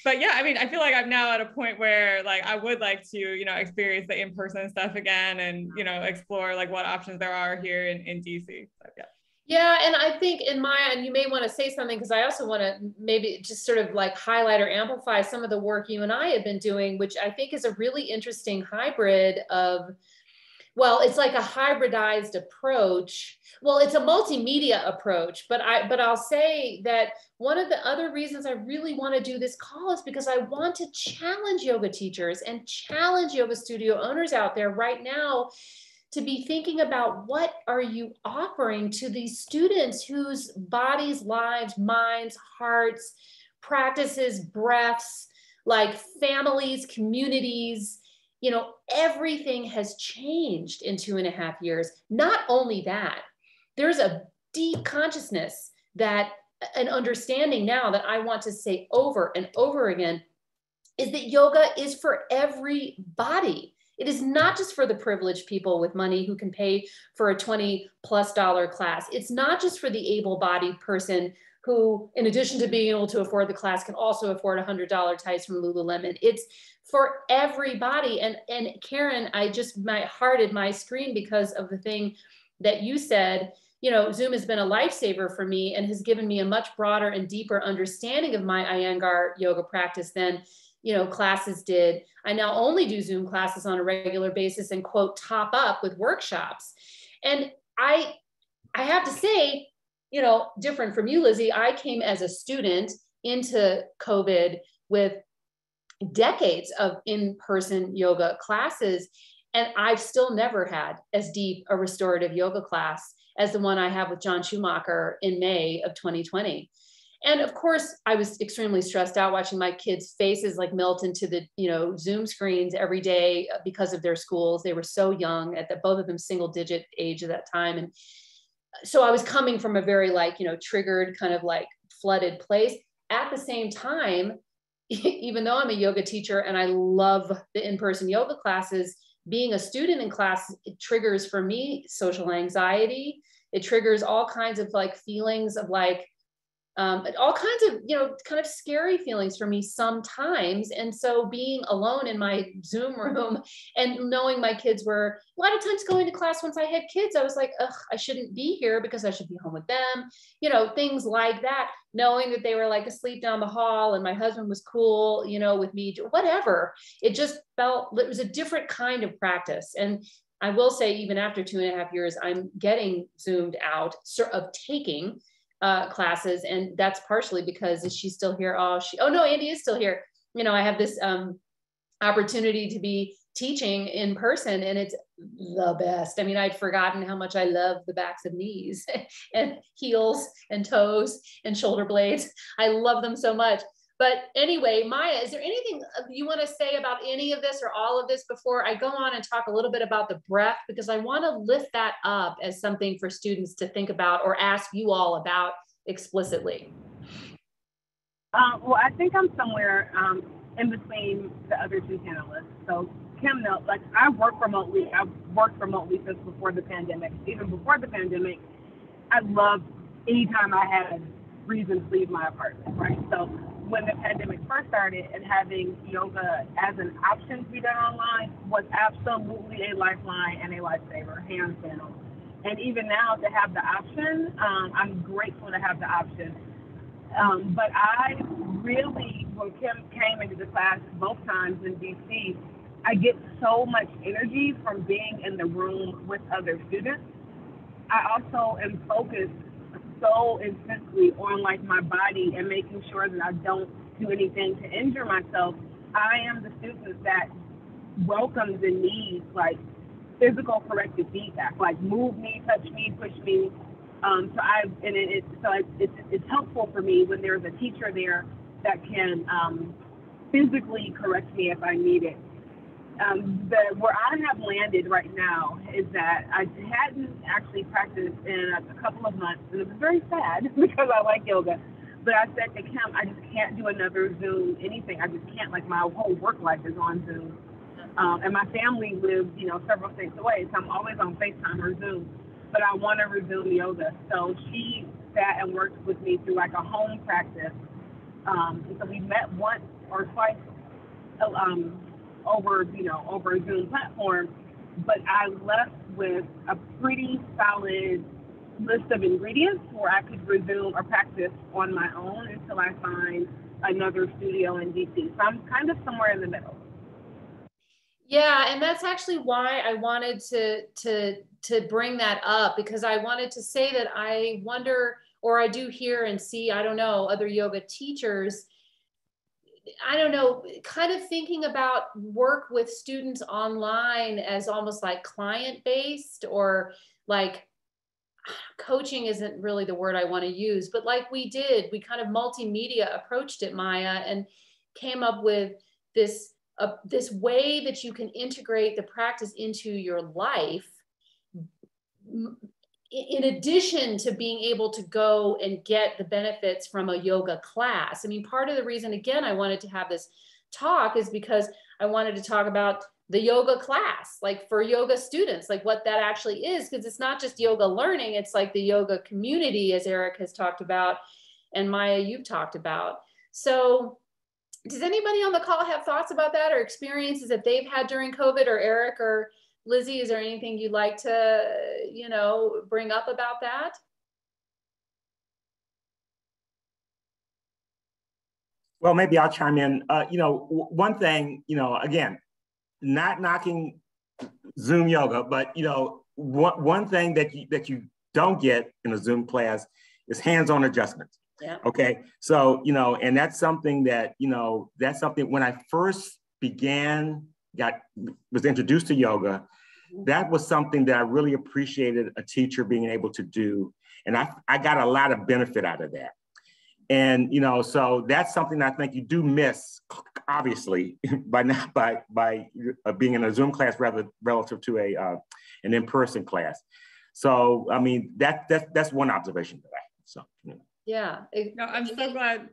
But yeah, I mean, I feel like I'm now at a point where like I would like to, experience the in-person stuff again, and explore like what options there are here in DC. So, yeah. Yeah, and I think Maya, and you may want to say something, because I also want to maybe just sort of like highlight or amplify some of the work you and I have been doing, which I think is a really interesting hybrid of, well, it's like a hybridized approach. Well, it's a multimedia approach, but I'll say that one of the other reasons I really want to do this call is because I want to challenge yoga teachers and challenge yoga studio owners out there right now to be thinking about what are you offering to these students whose bodies, lives, minds, hearts, practices, breaths, like families, communities, everything has changed in 2.5 years. Not only that, there's a deep consciousness that an understanding now that I want to say over and over again is that yoga is for everybody. It is not just for the privileged people with money who can pay for a $20+ class. It's not just for the able-bodied person who, in addition to being able to afford the class, can also afford $100 tights from Lululemon. It's for everybody. And Karen, I just hearted my screen because of the thing that you said. Zoom has been a lifesaver for me and has given me a much broader and deeper understanding of my Iyengar yoga practice than classes did. I now only do Zoom classes on a regular basis and quote, top up with workshops. And I have to say, different from you, Lizzie, I came as a student into COVID with decades of in-person yoga classes. And I've still never had as deep a restorative yoga class as the one I have with John Schumacher in May of 2020. And of course, I was extremely stressed out watching my kids' faces like melt into the Zoom screens every day because of their schools. They were so young both of them single-digit age at that time. And so I was coming from a very triggered kind of like flooded place. At the same time, even though I'm a yoga teacher and I love the in-person yoga classes, being a student in class, it triggers for me social anxiety. It triggers all kinds of like feelings of like, all kinds of, kind of scary feelings for me sometimes. And so being alone in my Zoom room and knowing my kids were a lot of times going to class once I had kids, I was like, ugh, I shouldn't be here because I should be home with them, things like that, knowing that they were like asleep down the hall and my husband was cool, with me, whatever. It just it was a different kind of practice. And I will say, even after 2.5 years, I'm getting zoomed out of taking classes. And that's partially because, is she still here? Oh no, Andy is still here. I have this opportunity to be teaching in person and it's the best. I mean, I'd forgotten how much I love the backs of knees and heels and toes and shoulder blades. I love them so much. But anyway, Maya, is there anything you want to say about any of this or all of this before I go on and talk a little bit about the breath? Because I want to lift that up as something for students to think about or ask you all about explicitly. Well, I think I'm somewhere in between the other two panelists. So Kim, like I work remotely. I've worked remotely since before the pandemic. Even before the pandemic, I loved anytime I had a reason to leave my apartment, right? So when the pandemic first started and having yoga as an option to be done online was absolutely a lifeline and a lifesaver, hands down. And even now to have the option, I'm grateful to have the option. But I really, when Kim came into the class both times in DC, I get so much energy from being in the room with other students. I also am focused so intensely on like my body and making sure that I don't do anything to injure myself. I am the student that welcomes and needs like physical corrective feedback, like move me, touch me, push me. It's helpful for me when there's a teacher there that can physically correct me if I need it. Where I have landed right now is that I hadn't actually practiced in a couple of months, and it was very sad because I like yoga. But I said to Kim, I just can't do another Zoom anything. I just can't. Like, my whole work life is on Zoom, and my family lives, several states away, so I'm always on FaceTime or Zoom. But I want to resume yoga, so she sat and worked with me through like a home practice. And so we met once or twice. Over a Zoom platform, but I left with a pretty solid list of ingredients where I could resume or practice on my own until I find another studio in DC. So I'm kind of somewhere in the middle. Yeah, and that's actually why I wanted to bring that up, because I wanted to say that I wonder, or I do hear and see, I don't know, other yoga teachers, I don't know, kind of thinking about work with students online as almost like client-based, or like coaching isn't really the word I want to use, but like we kind of multimedia approached it, Maya, and came up with this way that you can integrate the practice into your life, in addition to being able to go and get the benefits from a yoga class. I mean, part of the reason, again, I wanted to have this talk is because I wanted to talk about the yoga class, like for yoga students, like what that actually is, because it's not just yoga learning, it's like the yoga community, as Eric has talked about, and Maya, you've talked about. So does anybody on the call have thoughts about that or experiences that they've had during COVID, or Eric or Lizzie, is there anything you'd like to, bring up about that? Well, maybe I'll chime in. One thing, again, not knocking Zoom yoga, but one thing that you don't get in a Zoom class is hands-on adjustments. Yeah. Okay. So, and that's something that, when I first was introduced to yoga, that was something that I really appreciated a teacher being able to do. And I got a lot of benefit out of that. And, so that's something I think you do miss, obviously, by being in a Zoom class relative to an in-person class. So, I mean, that's one observation that I have. So, yeah. No, I'm so glad.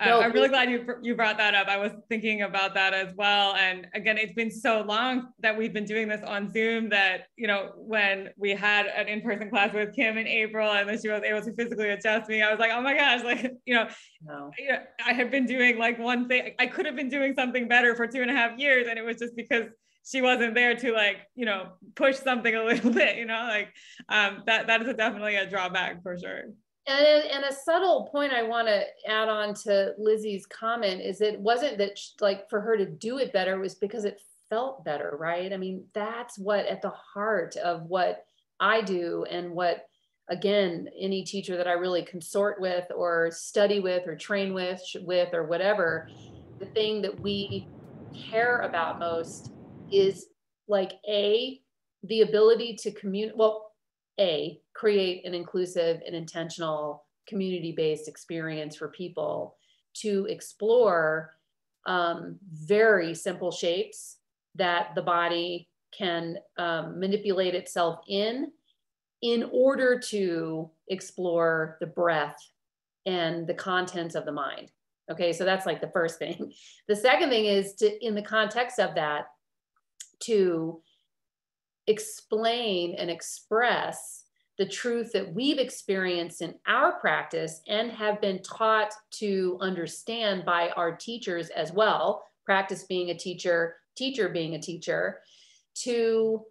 I'm really glad you brought that up. I was thinking about that as well. And again, it's been so long that we've been doing this on Zoom that, when we had an in-person class with Kim in April and then she was able to physically adjust me, I was like, oh my gosh, I had been doing like one thing. I could have been doing something better for 2.5 years. And it was just because she wasn't there to push something a little bit, that is definitely a drawback for sure. And a subtle point I want to add on to Lizzie's comment is it wasn't that for her to do it better, it was because it felt better, right? I mean, that's what at the heart of what I do, and what, again, any teacher that I really consort with or study with or train with or whatever, the thing that we care about most is the ability to create an inclusive and intentional community-based experience for people to explore very simple shapes that the body can manipulate itself in order to explore the breath and the contents of the mind. Okay, so that's like the first thing. The second thing is in the context of that, to explain and express the truth that we've experienced in our practice and have been taught to understand by our teachers as well, practice being a teacher, teacher being a teacher, to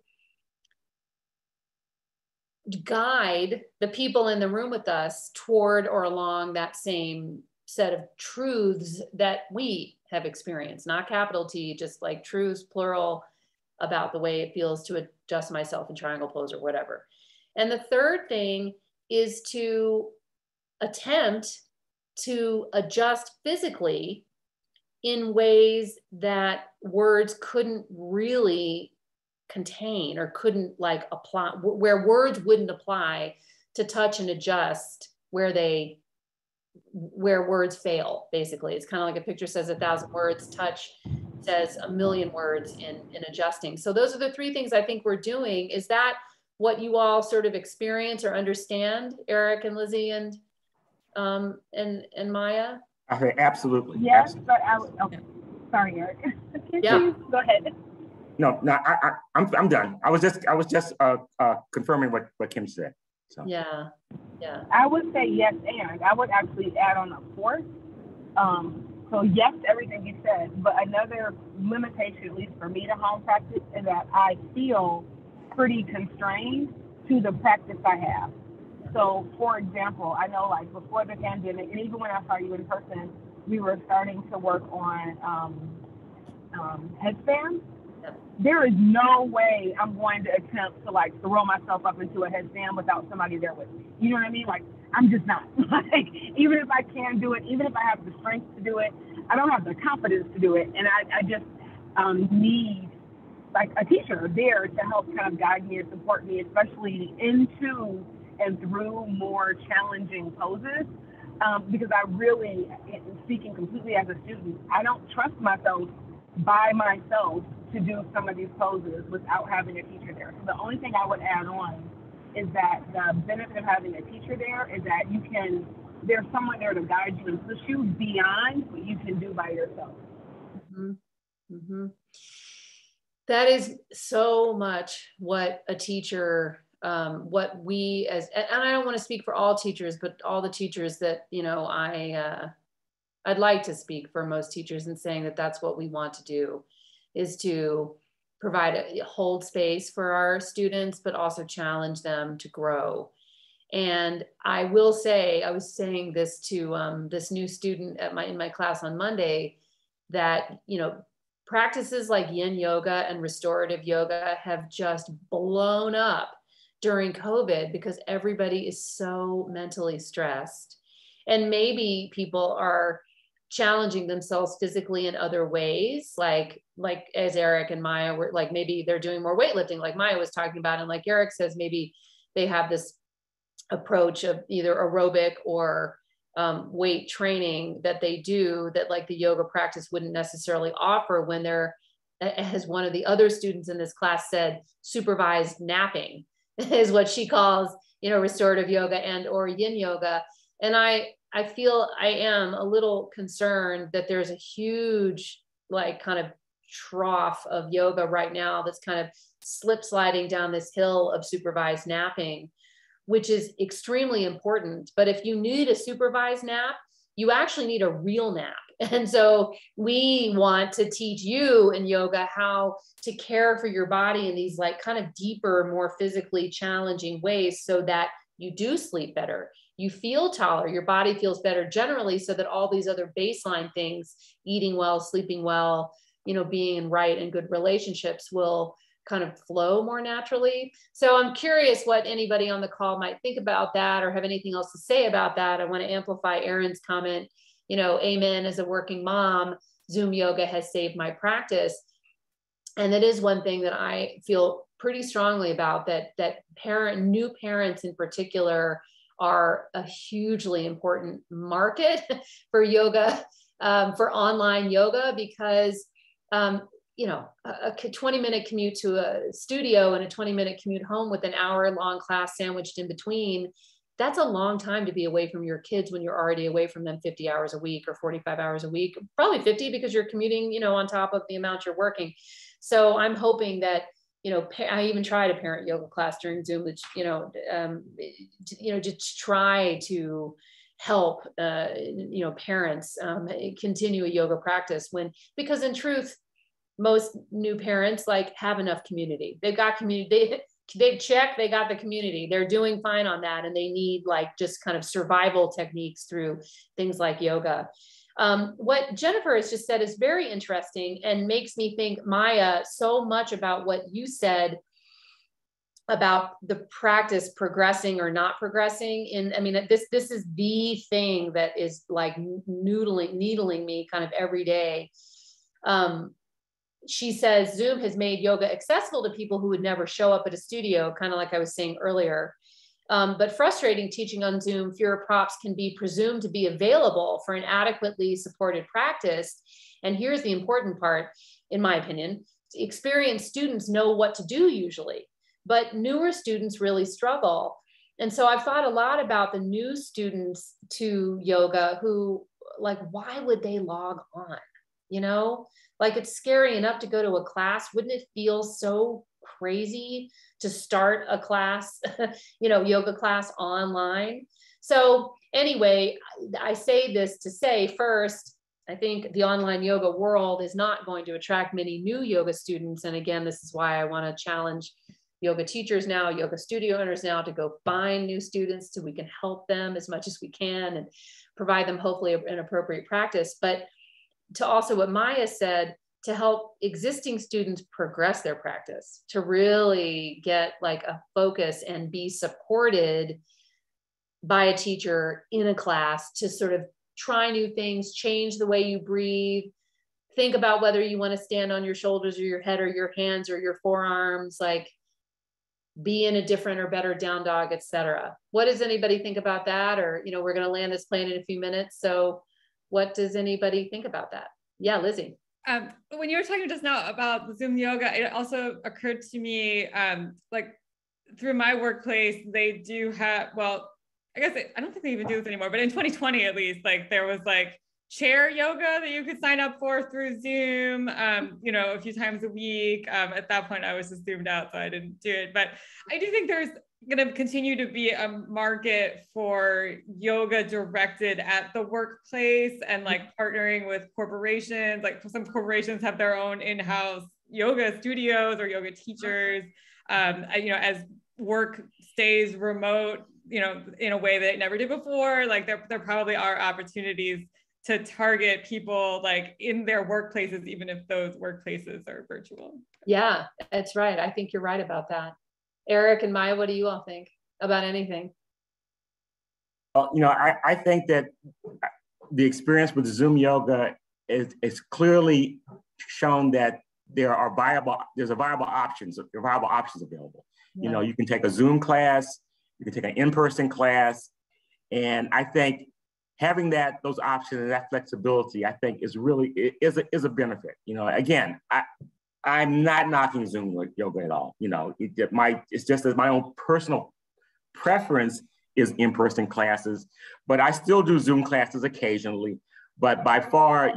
guide the people in the room with us toward or along that same set of truths that we have experienced, not capital T, just like truths, plural, about the way it feels to adjust myself in triangle pose or whatever. And the third thing is to attempt to adjust physically in ways that words couldn't really contain or couldn't like apply, where words wouldn't apply, to touch and adjust where words fail, basically. It's kind of like a picture says 1,000 words, touch says 1,000,000 words in adjusting. So those are the three things I think we're doing. Is that what you all sort of experience or understand, Eric and Lizzie and Maya? Okay, absolutely. Yes, absolutely. but sorry, Eric. Yeah. Go ahead. No, I'm done. I was just confirming what Kim said. So. Yeah. I would say yes, and I would actually add on a fourth. So yes to everything you said, but another limitation, at least for me to home practice, is that I feel pretty constrained to the practice I have. So for example, I know like before the pandemic, and even when I saw you in person, we were starting to work on headstands. There is no way I'm going to attempt to like throw myself up into a headstand without somebody there with me. You know what I mean? Like, I'm just not. Like, even if I can do it, even if I have the strength to do it, I don't have the confidence to do it. And I just need like a teacher there to help kind of guide me and support me, especially into and through more challenging poses. Because I really, speaking completely as a student, I don't trust myself by myself to do some of these poses without having a teacher there. So the only thing I would add on is that the benefit of having a teacher there is that there's someone there to guide you and push you beyond what you can do by yourself. Mm-hmm. Mm-hmm. That is so much what a teacher, what we as, and I don't want to speak for all teachers, but all the teachers that, you know, I'd like to speak for most teachers in saying that that's what we want to do, is to provide a hold space for our students, but also challenge them to grow. And I will say, I was saying this to this new student in my class on Monday, that, you know, practices like yin yoga and restorative yoga have just blown up during COVID because everybody is so mentally stressed. And maybe people are challenging themselves physically in other ways, like as Eric and Maya were, like maybe they're doing more weightlifting, like Maya was talking about, and like Eric says, maybe they have this approach of either aerobic or weight training that they do that like the yoga practice wouldn't necessarily offer, when they're, as one of the other students in this class said, supervised napping is what she calls, you know, restorative yoga and or yin yoga. And I feel I am a little concerned that there's a huge like kind of trough of yoga right now that's kind of slip sliding down this hill of supervised napping, which is extremely important. But if you need a supervised nap, you actually need a real nap. And so we want to teach you in yoga how to care for your body in these like kind of deeper, more physically challenging ways so that you do sleep better. You feel taller, your body feels better generally, so that all these other baseline things, eating well, sleeping well, you know, being in right and good relationships will kind of flow more naturally. So I'm curious what anybody on the call might think about that or have anything else to say about that. I want to amplify Erin's comment, you know, amen, as a working mom, Zoom yoga has saved my practice. And it is one thing that I feel pretty strongly about, that new parents in particular are a hugely important market for yoga, for online yoga, because, you know, a 20-minute commute to a studio and a 20-minute commute home with an hour-long class sandwiched in between, that's a long time to be away from your kids when you're already away from them 50 hours a week or 45 hours a week, probably 50 because you're commuting, you know, on top of the amount you're working. So I'm hoping that I even tried a parent yoga class during Zoom, which, just try to help, parents continue a yoga practice because in truth, most new parents have enough community. They've got community. They've checked, they got the community. They're doing fine on that. And they need just kind of survival techniques through things like yoga. What Jennifer has just said is very interesting and makes me think, Maya, so much about what you said about the practice progressing or not progressing. This is the thing that is needling me kind of every day. She says Zoom has made yoga accessible to people who would never show up at a studio, kind of like I was saying earlier. But frustrating teaching on Zoom, fewer props can be presumed to be available for an adequately supported practice. And here's the important part, in my opinion: experienced students know what to do usually, but newer students really struggle. And so I've thought a lot about the new students to yoga who, why would they log on? It's scary enough to go to a class. Wouldn't it feel so crazy to start a class, yoga class online? So anyway, I say this to say, first, I think the online yoga world is not going to attract many new yoga students. And again, this is why I want to challenge yoga teachers now, yoga studio owners now, to go find new students so we can help them as much as we can and provide them hopefully an appropriate practice. But to also what Maya said, to help existing students progress their practice, to really get a focus and be supported by a teacher in a class to sort of try new things, change the way you breathe, think about whether you want to stand on your shoulders or your head or your hands or your forearms, be in a different or better down dog, etc. What does anybody think about that? Or, we're going to land this plane in a few minutes. So what does anybody think about that? Yeah, Lizzie. When you were talking just now about the Zoom yoga, it also occurred to me, through my workplace, they do have, I don't think they even do this anymore, but in 2020, at least, there was chair yoga that you could sign up for through Zoom, a few times a week. At that point, I was just zoomed out, so I didn't do it. But I do think there's going to continue to be a market for yoga directed at the workplace and partnering with corporations. Some corporations have their own in-house yoga studios or yoga teachers. As work stays remote, in a way that it never did before, there probably are opportunities to target people in their workplaces, even if those workplaces are virtual. Yeah, that's right. I think you're right about that. Eric and Maya, what do you all think about anything? I think that the experience with Zoom yoga is clearly shown that there are viable options available. Yeah. You can take a Zoom class, you can take an in-person class, and I think having those options and that flexibility, I think is a benefit. Again, I'm not knocking Zoom yoga at all. It's just that my own personal preference is in-person classes, but I still do Zoom classes occasionally. But by far,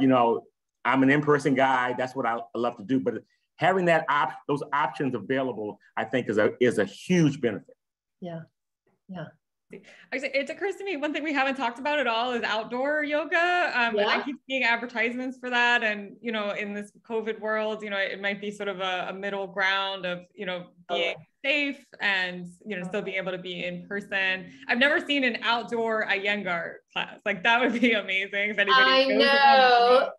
I'm an in-person guy. That's what I love to do. But having those options available, I think is a huge benefit. Yeah, yeah. Actually, it occurs to me, one thing we haven't talked about at all is outdoor yoga. And I keep seeing advertisements for that. And, in this COVID world, it might be sort of a middle ground of, being safe and, still being able to be in person. I've never seen an outdoor Iyengar class. That would be amazing. If anybody I know.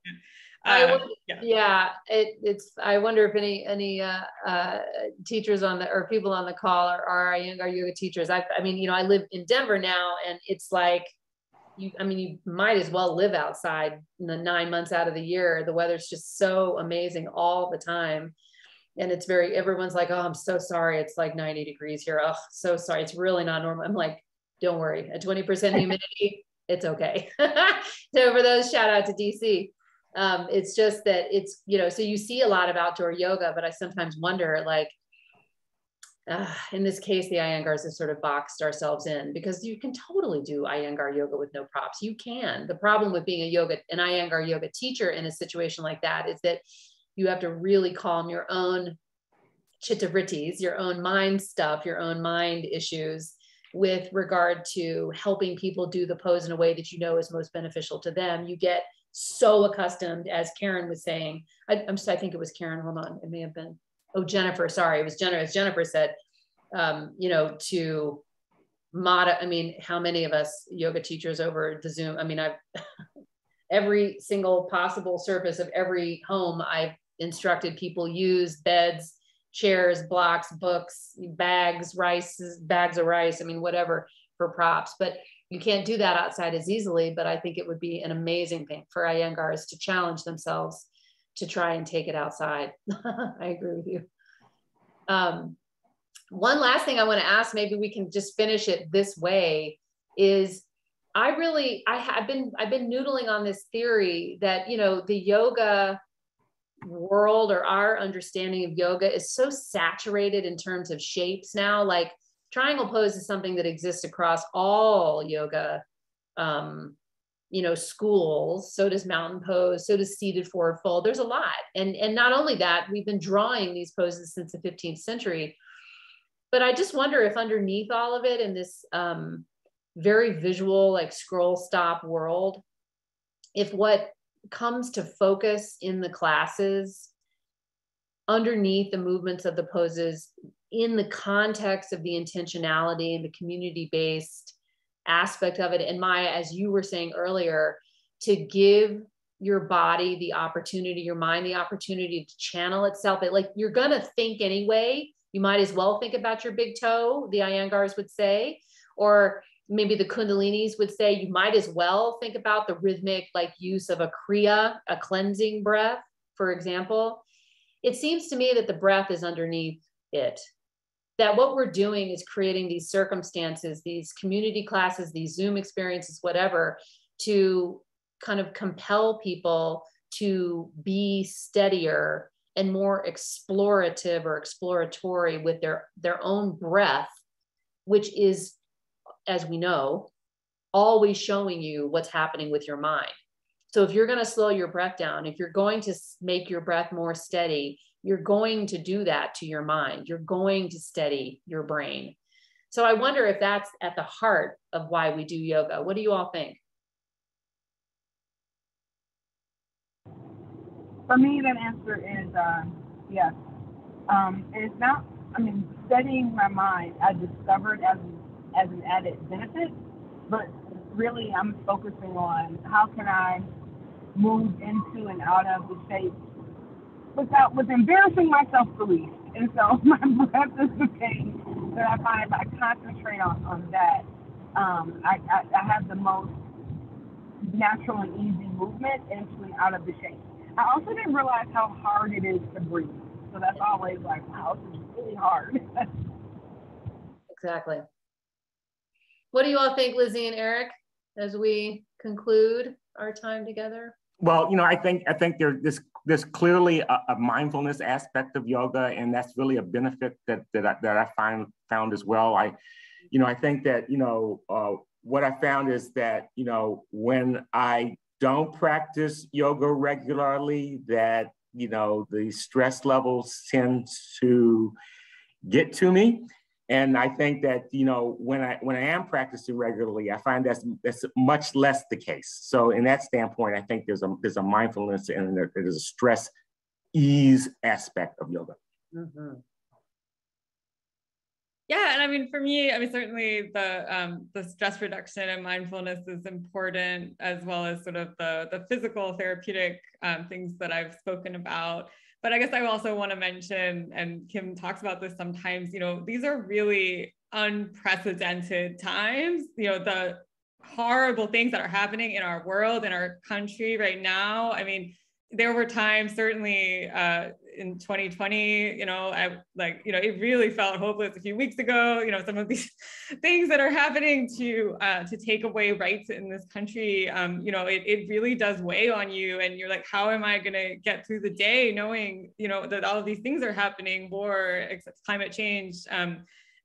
I wonder if any teachers or people on the call are Iyengar yoga teachers. I live in Denver now, and it's you might as well live outside in the 9 months out of the year. The weather's just so amazing all the time. And everyone's oh, I'm so sorry. It's 90 degrees here. Oh, so sorry. It's really not normal. I'm don't worry. At 20% humidity, it's okay. So for those, shout out to DC. It's just that it's, so you see a lot of outdoor yoga, but I sometimes wonder, in this case, the Iyengars have sort of boxed ourselves in, because you can totally do Iyengar yoga with no props. You can. The problem with being an Iyengar yoga teacher in a situation like that is that you have to really calm your own chitta-vrittis, your own mind stuff, your own mind issues with regard to helping people do the pose in a way that you know is most beneficial to them. You get so accustomed, as Karen was saying, I think it was Karen, hold on, it may have been, oh, Jennifer, sorry, it was Jennifer, as Jennifer said, you know, to I mean, how many of us yoga teachers over the Zoom, I mean, I've, every single possible surface of every home, I've instructed people use: beds, chairs, blocks, books, bags, bags of rice, I mean, whatever, for props. But you can't do that outside as easily, but I think it would be an amazing thing for Iyengars to challenge themselves to try and take it outside. I agree with you. One last thing I want to ask, maybe we can just finish it this way, is I've been noodling on this theory that, you know, the yoga world, or our understanding of yoga, is so saturated in terms of shapes now. Like triangle pose is something that exists across all yoga, you know, schools. So does mountain pose, so does seated forward fold. There's a lot. And not only that, we've been drawing these poses since the 15th century. But I just wonder if underneath all of it, in this very visual, like scroll stop world, if what comes to focus in the classes underneath the movements of the poses, in the context of the intentionality and the community-based aspect of it, and Maya, as you were saying earlier, to give your body the opportunity, your mind the opportunity to channel itself. Like, you're gonna think anyway, you might as well think about your big toe, the Iyengars would say, or maybe the Kundalinis would say, you might as well think about the rhythmic, like, use of a Kriya, a cleansing breath, for example. It seems to me that the breath is underneath it, that what we're doing is creating these circumstances, these community classes, these Zoom experiences, whatever, to kind of compel people to be steadier and more explorative or exploratory with their own breath, which is, as we know, always showing you what's happening with your mind. So if you're going to slow your breath down, if you're going to make your breath more steady, you're going to do that to your mind. You're going to steady your brain. So I wonder if that's at the heart of why we do yoga. What do you all think? For me, that answer is yes. It's not, I mean, studying my mind, I discovered as an added benefit, but really I'm focusing on how can I move into and out of the shape with embarrassing myself the least. And so my breath is the thing that I find, if I concentrate on that, I have the most natural and easy movement into and out of the shape. I also didn't realize how hard it is to breathe. So that's always like, wow, this is really hard. Exactly. What do you all think, Lizzie and Eric, as we conclude our time together? Well, you know, I think there's clearly a mindfulness aspect of yoga, and that's really a benefit that I found as well. I think that, you know, what I found is that, you know, when I don't practice yoga regularly, that, you know, the stress levels tend to get to me. And I think that, you know, when I am practicing regularly, I find that's much less the case. So in that standpoint, I think there's a mindfulness and there's a stress ease aspect of yoga. Mm-hmm. Yeah, and I mean, for me, I mean, certainly the stress reduction and mindfulness is important, as well as sort of the physical therapeutic things that I've spoken about. But I guess I also want to mention, and Kim talks about this sometimes, you know, these are really unprecedented times. You know, the horrible things that are happening in our world, in our country right now. I mean, there were times, certainly in 2020, you know, it really felt hopeless a few weeks ago. You know, some of these things that are happening to take away rights in this country, you know, it really does weigh on you. And you're like, how am I going to get through the day knowing, you know, that all of these things are happening, war, climate change,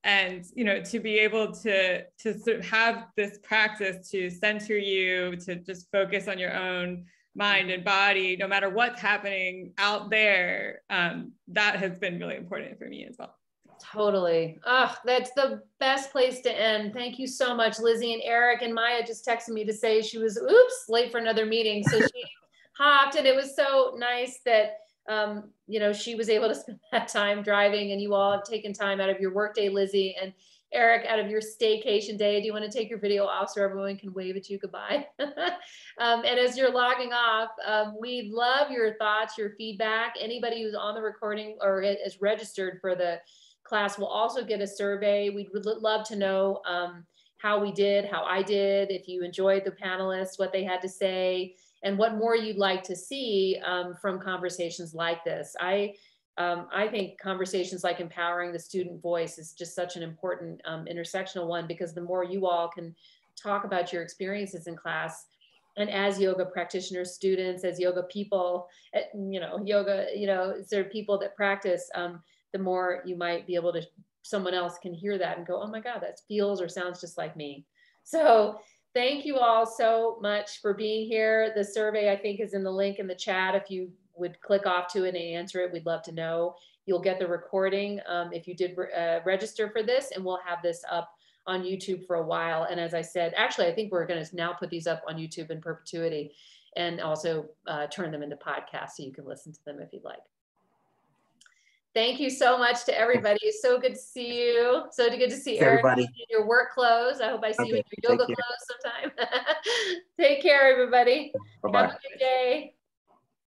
and, you know, to be able to sort of have this practice to center you, to just focus on your own mind and body, no matter what's happening out there. That has been really important for me as well. Totally. Oh, that's the best place to end. Thank you so much, Lizzie. And Eric and Maya just texted me to say she was, oops, late for another meeting. So she hopped, and it was so nice that, you know, she was able to spend that time driving, and you all have taken time out of your workday, Lizzie, and Eric, out of your staycation day. Do you want to take your video off so everyone can wave at you goodbye? And as you're logging off, we'd love your thoughts, your feedback. Anybody who's on the recording or is registered for the class will also get a survey. We'd love to know how we did, how I did, if you enjoyed the panelists, what they had to say, and what more you'd like to see from conversations like this. I think conversations like empowering the student voice is just such an important intersectional one, because the more you all can talk about your experiences in class, and as yoga practitioners, students, as yoga people, you know, yoga, you know, there are people that practice, the more you might be able to, someone else can hear that and go, oh my God, that feels or sounds just like me. So thank you all so much for being here. The survey, I think, is in the link in the chat. If you would click off to it and answer it, we'd love to know. You'll get the recording if you did register for this, and we'll have this up on YouTube for a while. And as I said, actually, I think we're going to now put these up on YouTube in perpetuity, and also turn them into podcasts so you can listen to them if you'd like. Thank you so much to everybody. It's so good to see you. So good to see Eric in your work clothes. I hope I see you in your yoga clothes sometime. Take care, everybody. Bye-bye. Have a good day.